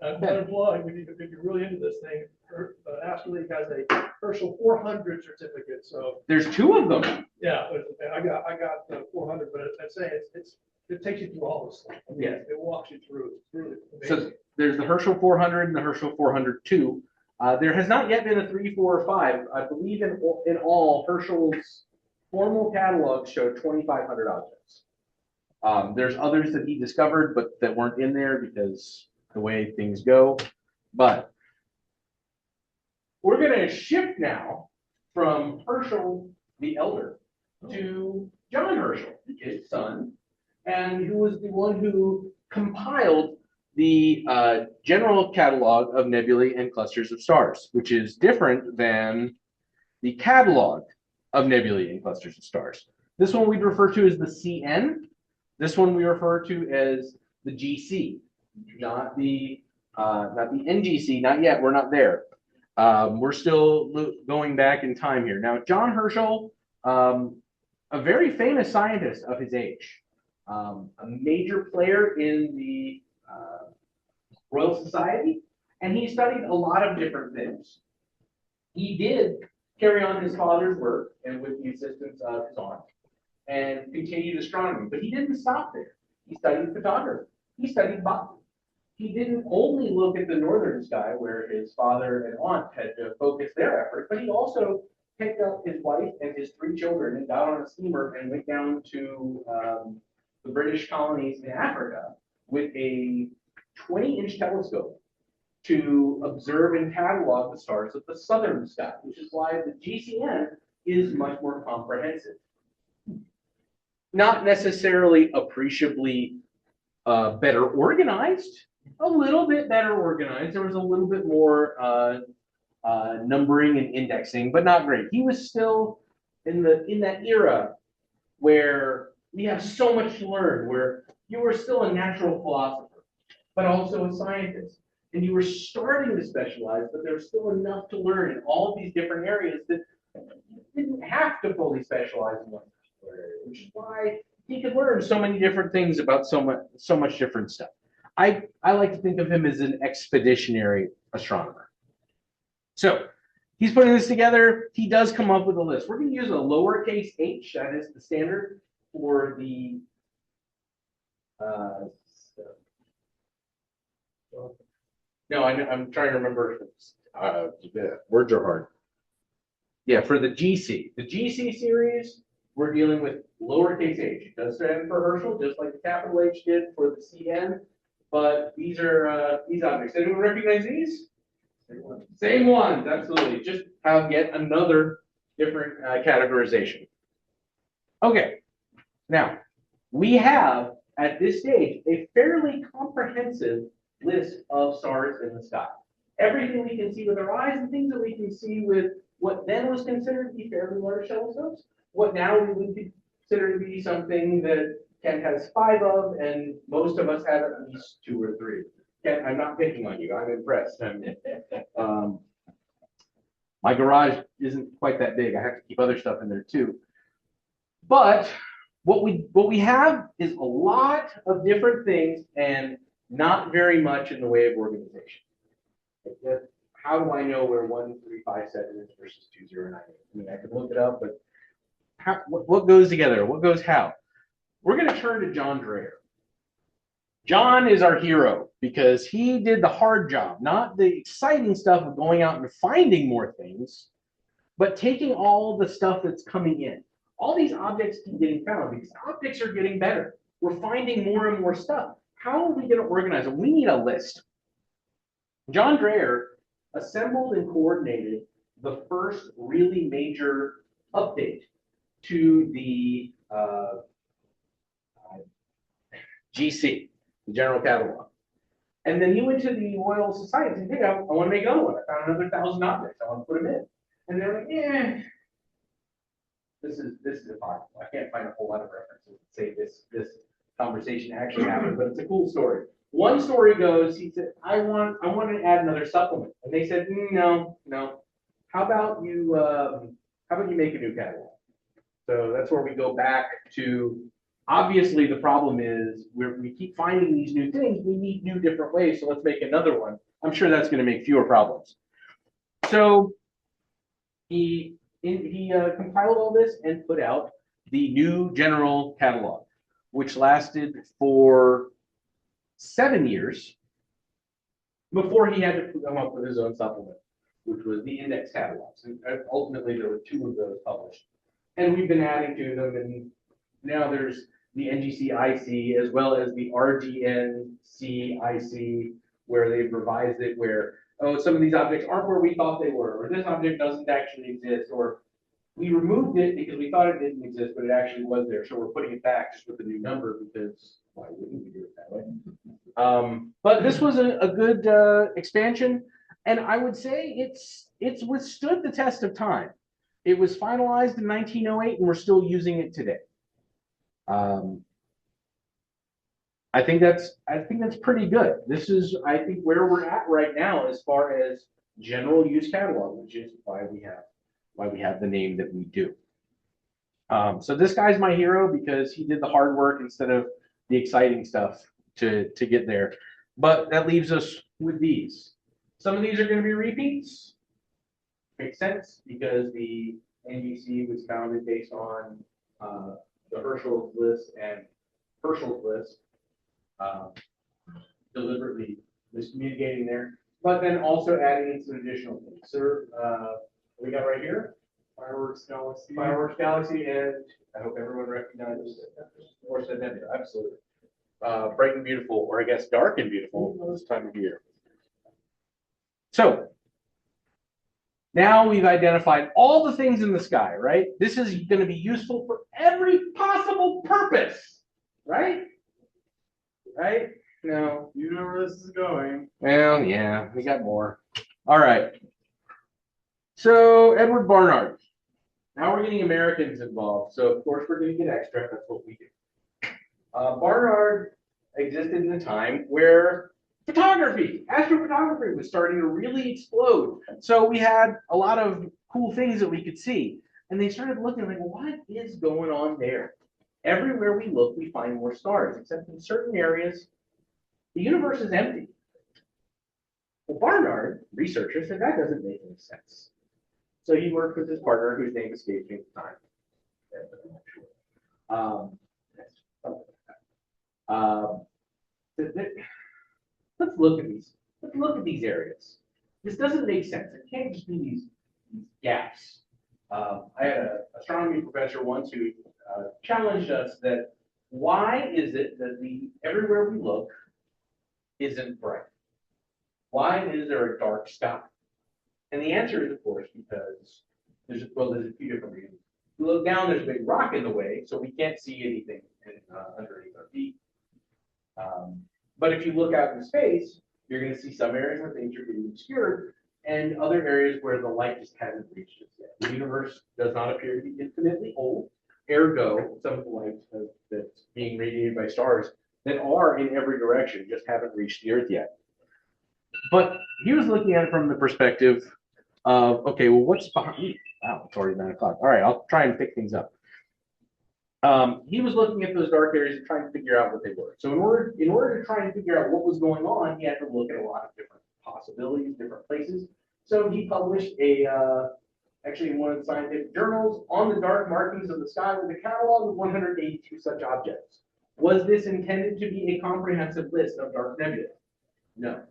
Another plug, if you're really into this thing, Astrolink has a Herschel 400 certificate, so. There's two of them. Yeah, I got the 400, but I'm saying it takes you through all this stuff. I mean, Yeah. It walks you through. It's really So amazing. there's the Herschel 400 and the Herschel 402. There has not yet been a 3, 4, or 5. I believe in all, Herschel's formal catalog showed 2,500 objects. There's others that he discovered, but that weren't in there because the way things go. But we're going to shift now from Herschel the Elder to John Herschel, his son, and who was the one who compiled the general catalog of nebulae and clusters of stars, which is different than the catalog of nebulae and clusters of stars. This one we'd refer to as the CN. This one we refer to as the GC, not the NGC. Not yet. We're not there. We're still going back in time here. Now, John Herschel, a very famous scientist of his age, a major player in the Royal Society, and he studied a lot of different things. He did carry on his father's work and with the assistance of his aunt and continued astronomy, but he didn't stop there. He studied photography. He studied botany. He didn't only look at the northern sky where his father and aunt had to focus their effort, but he also picked up his wife and his 3 children and got on a steamer and went down to the British colonies in Africa with a 20-inch telescope to observe and catalog the stars of the southern sky, which is why the GCN is much more comprehensive. Not necessarily appreciably better organized, a little bit better organized. There was a little bit more numbering and indexing, but not great. He was still in that era where we have so much to learn, where you were still a natural philosopher, but also a scientist. And you were starting to specialize, but there's still enough to learn in all of these different areas that you didn't have to fully specialize in one particular area, which is why he could learn so many different things about so much different stuff. I like to think of him as an expeditionary astronomer. So he's putting this together. He does come up with a list. We're going to use a lowercase h, that is the standard for the no, I'm trying to remember. Words are hard. Yeah, for the GC. The GC series, we're dealing with lowercase h. It does stand for Herschel, just like the capital H did for the CN. But these are these objects. Anyone recognize these? Same ones, absolutely. Just have yet another different categorization. Okay, now we have at this stage a fairly comprehensive list of stars in the sky. Everything we can see with our eyes and things that we can see with what then was considered to be fairly large telescopes, what now we would consider to be something that Kent has 5 of, and most of us have at least 2 or 3. Kent, I'm not picking on you. I'm impressed. My garage isn't quite that big. I have to keep other stuff in there too. But what we have is a lot of different things and not very much in the way of organization. How do I know where 1357 is versus 2098? I mean, I could look it up, but what goes together? What goes how? We're going to turn to John Dreyer. John is our hero because he did the hard job, not the exciting stuff of going out and finding more things, but taking all the stuff that's coming in. All these objects keep getting found because objects are getting better. We're finding more and more stuff. How are we going to organize it? We need a list. John Dreyer assembled and coordinated the first really major update to the GC, the General Catalog. And then he went to the Royal Society and said, hey, I want to make another one. I found another 1,000 objects. I want to put them in. And they're like, this is impossible. I can't find a whole lot of references that say this conversation actually happened, but it's a cool story. One story goes, he said, I want to add another supplement. And they said, no. How about you make a new catalog? So that's where we go back to, obviously the problem is we keep finding these new things. We need new different ways. So let's make another one. I'm sure that's going to make fewer problems. So he compiled all this and put out the new general catalog, which lasted for 7 years before he had to come up with his own supplement, which was the index catalogs. And ultimately, there were 2 of those published. And we've been adding to them, and now there's the NGC-IC as well as the RGNC-IC, where they've revised it, where, oh, some of these objects aren't where we thought they were, or this object doesn't actually exist, or we removed it because we thought it didn't exist, but it actually was there. So we're putting it back just with a new number because why wouldn't we do it that way? But this was a good expansion, and I would say it's withstood the test of time. It was finalized in 1908, and we're still using it today. I think that's pretty good. This is, I think, where we're at right now as far as general use catalog, which is why we have the name that we do. So this guy's my hero because he did the hard work instead of the exciting stuff to get there. But that leaves us with these. Some of these are going to be repeats. Makes sense because the NGC was founded based on the Herschel's list and Herschel's list, deliberately miscommunicating there, but then also adding in some additional things. So we got right here, Fireworks Galaxy, and I hope everyone recognizes or said that. Absolutely. Bright and beautiful, or I guess dark and beautiful this time of year. So now we've identified all the things in the sky, right? This is going to be useful for every possible purpose, right? Right? No. You know where this is going. Well, yeah, we got more. All right. So Edward Barnard. Now we're getting Americans involved. So of course we're going to get extra. That's what we do. Barnard existed in a time where photography, astrophotography was starting to really explode. So we had a lot of cool things that we could see. And they started looking like, what is going on there? Everywhere we look, we find more stars, except in certain areas, the universe is empty. Well, Barnard, researcher, said that doesn't make any sense. So he worked with his partner, whose name escapes me at the time. Let's look at these. Let's look at these areas. This doesn't make sense. It can't just be these gaps. I had an astronomy professor once who challenged us that why is it that everywhere we look isn't bright? Why is there a dark sky? And the answer is, of course, because there's a few different reasons. If you look down, there's a big rock in the way, so we can't see anything underneath our feet. But if you look out in space, you're going to see some areas where things are being obscured and other areas where the light just hasn't reached us yet. The universe does not appear to be infinitely old. Ergo, some of the light that's being radiated by stars that are in every direction just haven't reached the Earth yet. But he was looking at it from the perspective of, okay, well, what's behind me? Wow, it's already 9 o'clock. All right, I'll try and pick things up. He was looking at those dark areas and trying to figure out what they were. So in order to try and figure out what was going on, he had to look at a lot of different possibilities, different places. So he published actually in one of the scientific journals, on the dark markings of the sky with a catalog of 182 such objects. Was this intended to be a comprehensive list of dark nebulae? No.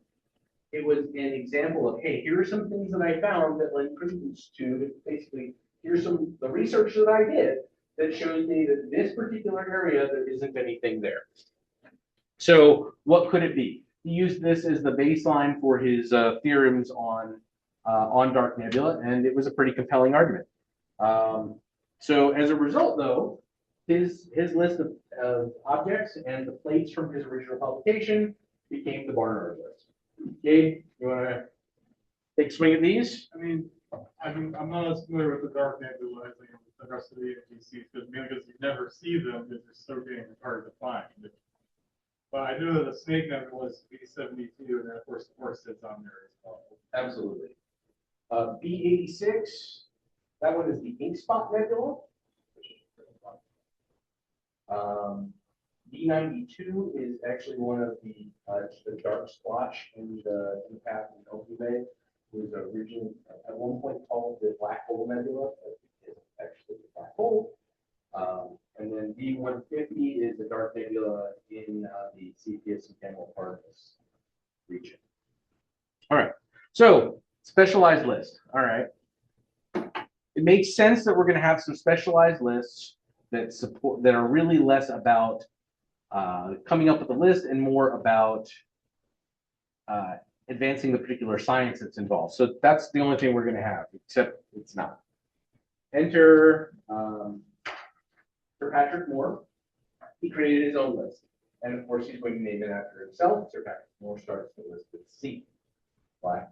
It was an example of, hey, here are some things that I found that lend credence to, basically, here's the research that I did that shows me that this particular area, there isn't anything there. So what could it be? He used this as the baseline for his theorems on dark nebula, and it was a pretty compelling argument. So as a result, though, his list of objects and the plates from his original publication became the Barnard list. Gabe, you want to take a swing at these? I mean, I'm not as familiar with the dark nebula as I am with the rest of the AGCs, because mainly because you never see them, because they're so dang hard to find. But I know that the Snake Nebula is B72, and then of course Persei's on there as well. Absolutely. B86, that one is the Ink Spot Nebula. B92 is actually one of the dark splotch in the path in Milky Way. It was originally at one point called the Black Hole Nebula, but it's actually a black hole. And then B150 is the dark nebula in the Cepheus and Gamma Particles region. All right, so specialized list. All right, it makes sense that we're going to have some specialized lists that are really less about coming up with a list and more about advancing the particular science that's involved. So that's the only thing we're going to have, except it's not. Enter Sir Patrick Moore. He created his own list. And of course, he's going to name it after himself. Sir Patrick Moore starts the list with C. Why?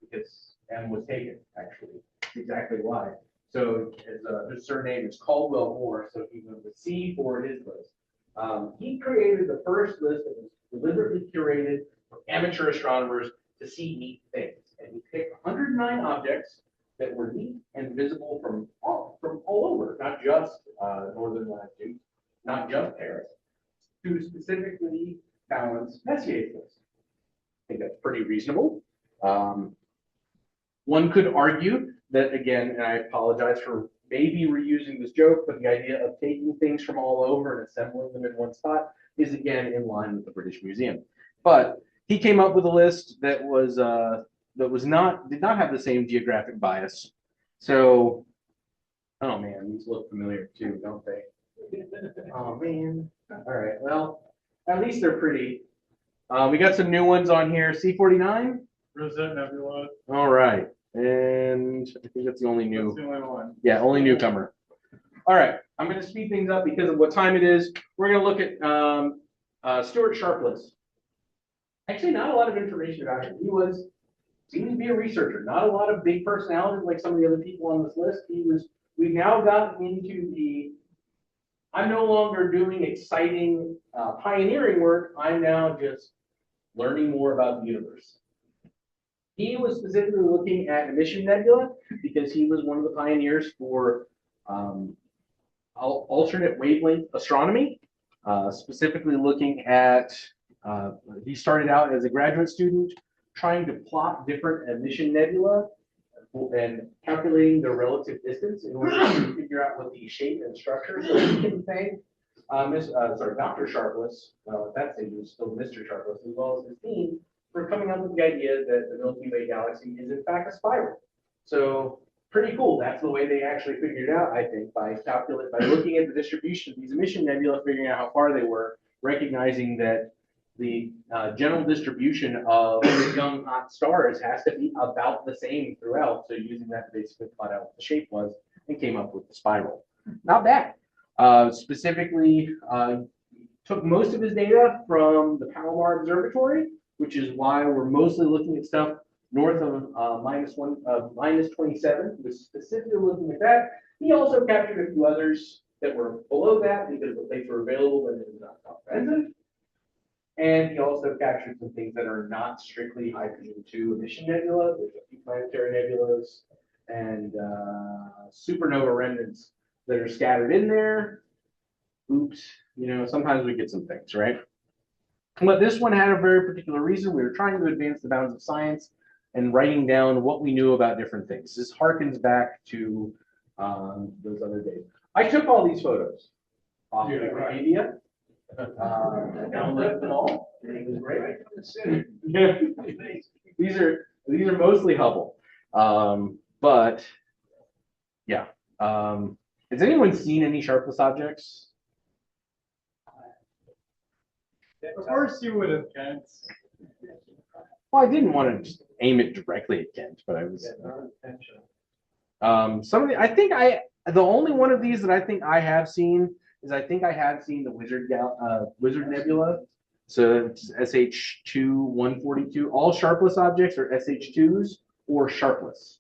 Because M was taken, actually. That's exactly why. So his surname is Caldwell Moore, so he went with C for his list. He created the first list that was deliberately curated for amateur astronomers to see neat things. And he picked 109 objects that were neat and visible from all over, not just northern latitudes, not just Paris, to specifically balance Messier's list. I think that's pretty reasonable. One could argue that, again, and I apologize for maybe reusing this joke, but the idea of taking things from all over and assembling them in one spot is, again, in line with the British Museum. But he came up with a list that did not have the same geographic bias. So, oh man, these look familiar too, don't they? Oh man. All right. Well, at least they're pretty. We got some new ones on here. C49. Rosette Nebula. All right. And I think that's the only new. That's the only one. Yeah, only newcomer. All right. I'm going to speed things up because of what time it is. We're going to look at Stuart Sharpless. Actually, not a lot of information about him. He seems to be a researcher. Not a lot of big personalities like some of the other people on this list. We've now gotten into the, I'm no longer doing exciting pioneering work. I'm now just learning more about the universe. He was specifically looking at emission nebula because he was one of the pioneers for alternate wavelength astronomy, specifically looking at, he started out as a graduate student trying to plot different emission nebula and calculating their relative distance in order to figure out what the shape and structure. So he can thank Dr. Sharpless, well, at that stage he was still Mr. Sharpless, as well as his team, for coming up with the idea that the Milky Way galaxy is in fact a spiral. So pretty cool. That's the way they actually figured it out, I think, by looking at the distribution of these emission nebula, figuring out how far they were, recognizing that the general distribution of young hot stars has to be about the same throughout. So using that to basically plot out what the shape was and came up with the spiral. Not bad. Specifically, took most of his data from the Palomar Observatory, which is why we're mostly looking at stuff north of minus 27. Was specifically looking at that. He also captured a few others that were below that because the plates were available but it was not comprehensive. And he also captured some things that are not strictly hydrogen-2 emission nebula. There's a few planetary nebulas and supernova remnants that are scattered in there. Oops, sometimes we get some things, right? But this one had a very particular reason. We were trying to advance the bounds of science and writing down what we knew about different things. This harkens back to those other days. I took all these photos off of Wikipedia. Downloaded them all. It was great. These are mostly Hubble, but yeah. Has anyone seen any Sharpless objects? Of course you would have, Kent. Well, I didn't want to just aim it directly at Kent, but I was. The only one of these that I think I have seen is I think I have seen the Wizard Nebula. So it's SH2 142. All Sharpless objects are SH2s. or sharpless.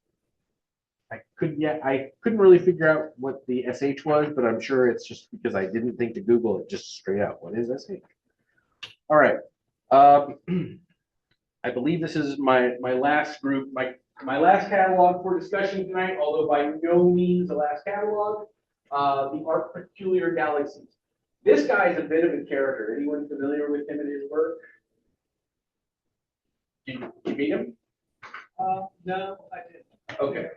I couldn't really figure out what the SH was, but I'm sure it's just because I didn't think to Google it just straight out. What is SH? All right. I believe this is my last group, my last catalog for discussion tonight, although by no means the last catalog. The Art Peculiar Galaxies. This guy is a bit of a character. Anyone familiar with him and his work? Did you meet him? No, I didn't. Okay.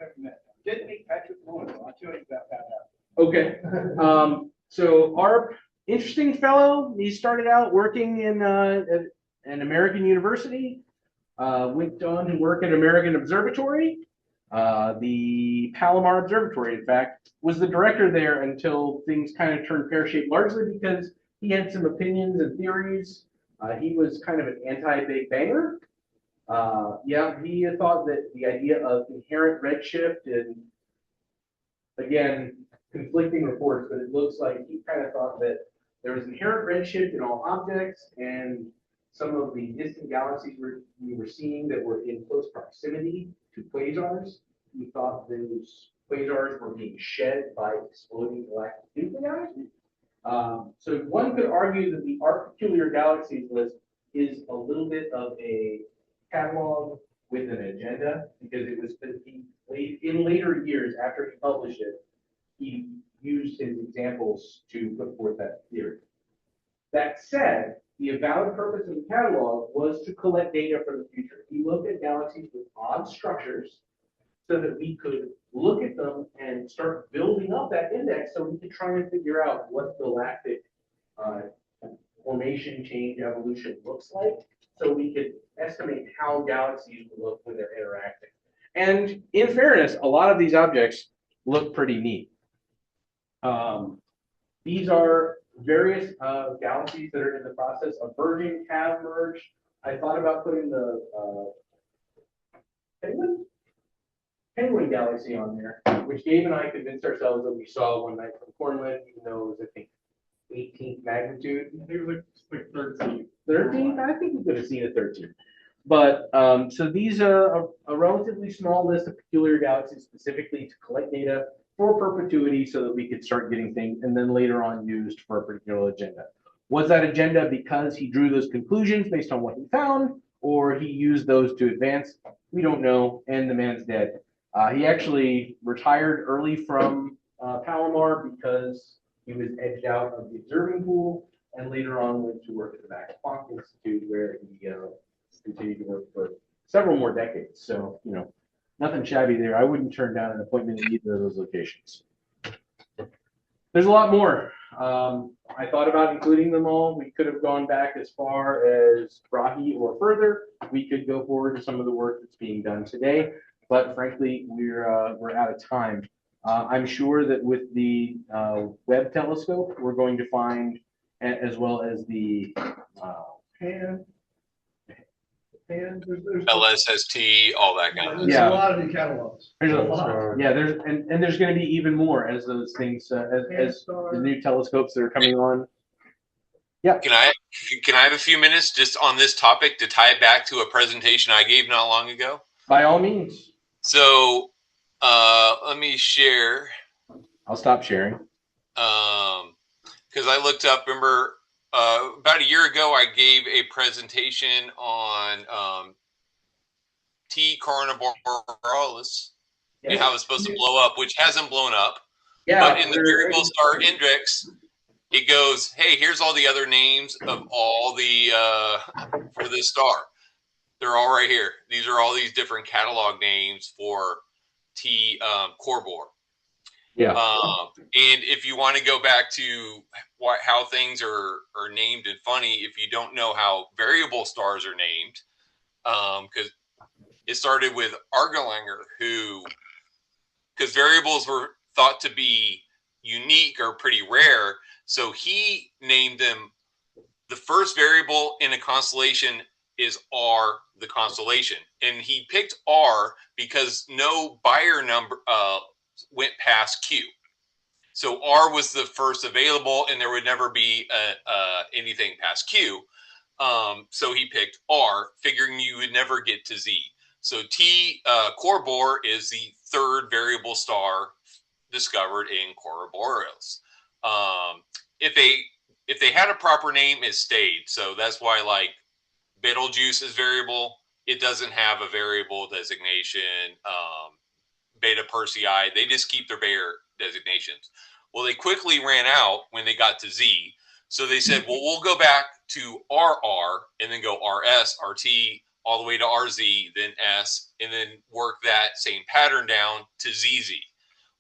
Didn't meet Patrick Moore, I'll tell you about that. Okay. So Arp, interesting fellow. He started out working in an American university. Went on to work at American Observatory. The Palomar Observatory, in fact, was the director there until things kind of turned pear-shaped, largely because he had some opinions and theories. He was kind of an anti-Big Banger. He thought that the idea of inherent redshift, and again, conflicting reports, but it looks like he kind of thought that there was inherent redshift in all objects, and some of the distant galaxies we were seeing that were in close proximity to quasars, he thought those quasars were being shed by exploding galactic nuclei. So one could argue that the Art Peculiar Galaxies list is a little bit of a catalog with an agenda, because it was in later years after he published it, he used his examples to put forth that theory. That said, the avowed purpose of the catalog was to collect data for the future. He looked at galaxies with odd structures so that we could look at them and start building up that index so we could try and figure out what galactic formation, change, evolution looks like, so we could estimate how galaxies will look when they're interacting. And in fairness, a lot of these objects look pretty neat. These are various galaxies that are in the process of merging, have merged. I thought about putting the Penguin Galaxy on there, which Dave and I convinced ourselves that we saw one night from Cornland, even though it was, I think, 18th magnitude. It was like 13. 13th? I think we could have seen a 13th. But so these are a relatively small list of peculiar galaxies specifically to collect data for perpetuity so that we could start getting things and then later on used for a particular agenda. Was that agenda because he drew those conclusions based on what he found, or he used those to advance? We don't know, and the man's dead. He actually retired early from Palomar because he was edged out of the observing pool, and later on went to work at the Max Planck Institute, where he continued to work for several more decades. So, you know, nothing shabby there. I wouldn't turn down an appointment in either of those locations. There's a lot more. I thought about including them all. We could have gone back as far as Brahe or further. We could go forward to some of the work that's being done today, but frankly, we're out of time. I'm sure that with the Webb telescope, we're going to find, as well as the And there's LSST, all that kind of there's Yeah. a lot of new catalogs. There's A lot. there's going to be even more as those things as the new telescopes that are coming on. Yeah. Can I have a few minutes just on this topic to tie it back to a presentation I gave not long ago? By all means. So let me share. I'll stop sharing. Because I looked up, remember, about a year ago, I gave a presentation on T. Carnivoralis and how it's supposed to blow up, which hasn't blown up. Yeah. But in the variable star index, it goes, hey, here's all the other names of all the for this star. They're all right here. These are all these different catalog names for T Corvor. Yeah. And if you want to go back to how things are named and funny, if you don't know how variable stars are named, because it started with Argelanger, because variables were thought to be unique or pretty rare, so he named them. The first variable in a constellation is R, the constellation, and he picked R because no Bayer number went past Q. So R was the first available, and there would never be anything past Q. So he picked R, figuring you would never get to Z. So Core Bor is the third variable star discovered in Corroboreals. If they had a proper name, it stayed. So that's why like Betelgeuse is variable. It doesn't have a variable designation. Beta Persei, they just keep their Bayer designations. Well, they quickly ran out when they got to Z. So they said, well, we'll go back to RR and then go RS, RT, all the way to RZ, then S, and then work that same pattern down to ZZ.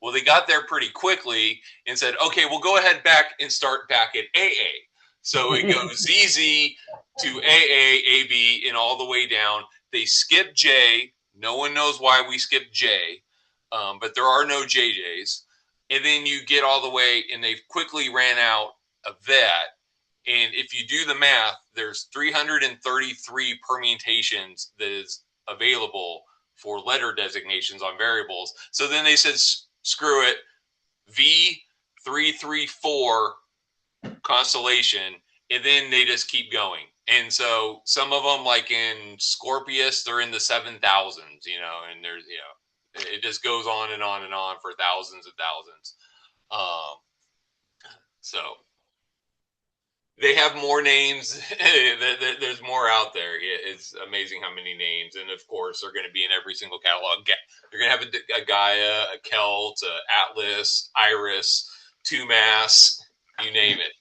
Well, they got there pretty quickly and said, okay, we'll go ahead back and start back at AA. So it goes ZZ to AA, AB, and all the way down. They skip J. No one knows why we skipped J, but there are no JJs. And then you get all the way, and they've quickly ran out of that. And if you do the math, there's 333 permutations that is available for letter designations on variables. So then they said, screw it, V334 constellation, and then they just keep going. And so some of them, like in Scorpius, they're in the 7,000s, and there's, it just goes on and on and on for thousands and thousands. So they have more names. There's more out there. It's amazing how many names. And of course, they're going to be in every single catalog. They're going to have a Gaia, a Celt, a Atlas, Iris, Tumas, you name it.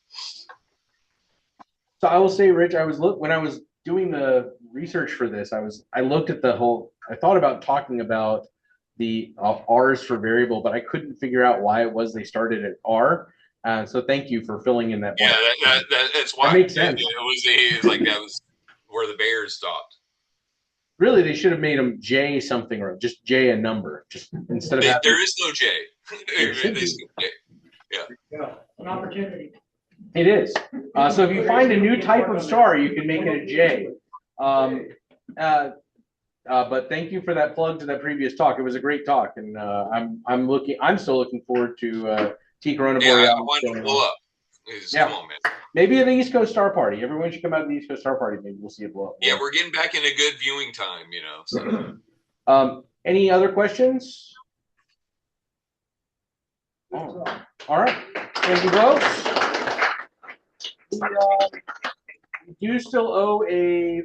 So I will say, Rich, when I was doing the research for this, I looked at I thought about talking about the R's for variable, but I couldn't figure out why it was they started at R. So thank you for filling in that blank. Yeah, that's why. That makes sense. It was like that was where the Bears stopped. Really, they should have made them J something, or just J a number, just instead of having, There is no J. Yeah, an opportunity. It is. So if you find a new type of star, you can make it a J. But thank you for that plug to that previous talk. It was a great talk, and I'm still looking forward to T Corona Borealis. Yeah, I wanted to blow up. Come on, man. Maybe at the East Coast Star Party. Everyone should come out to the East Coast Star Party. Maybe we'll see it blow up. Yeah, we're getting back in a good viewing time, So. Any other questions? Oh. All right. Thank you, folks. We do still owe a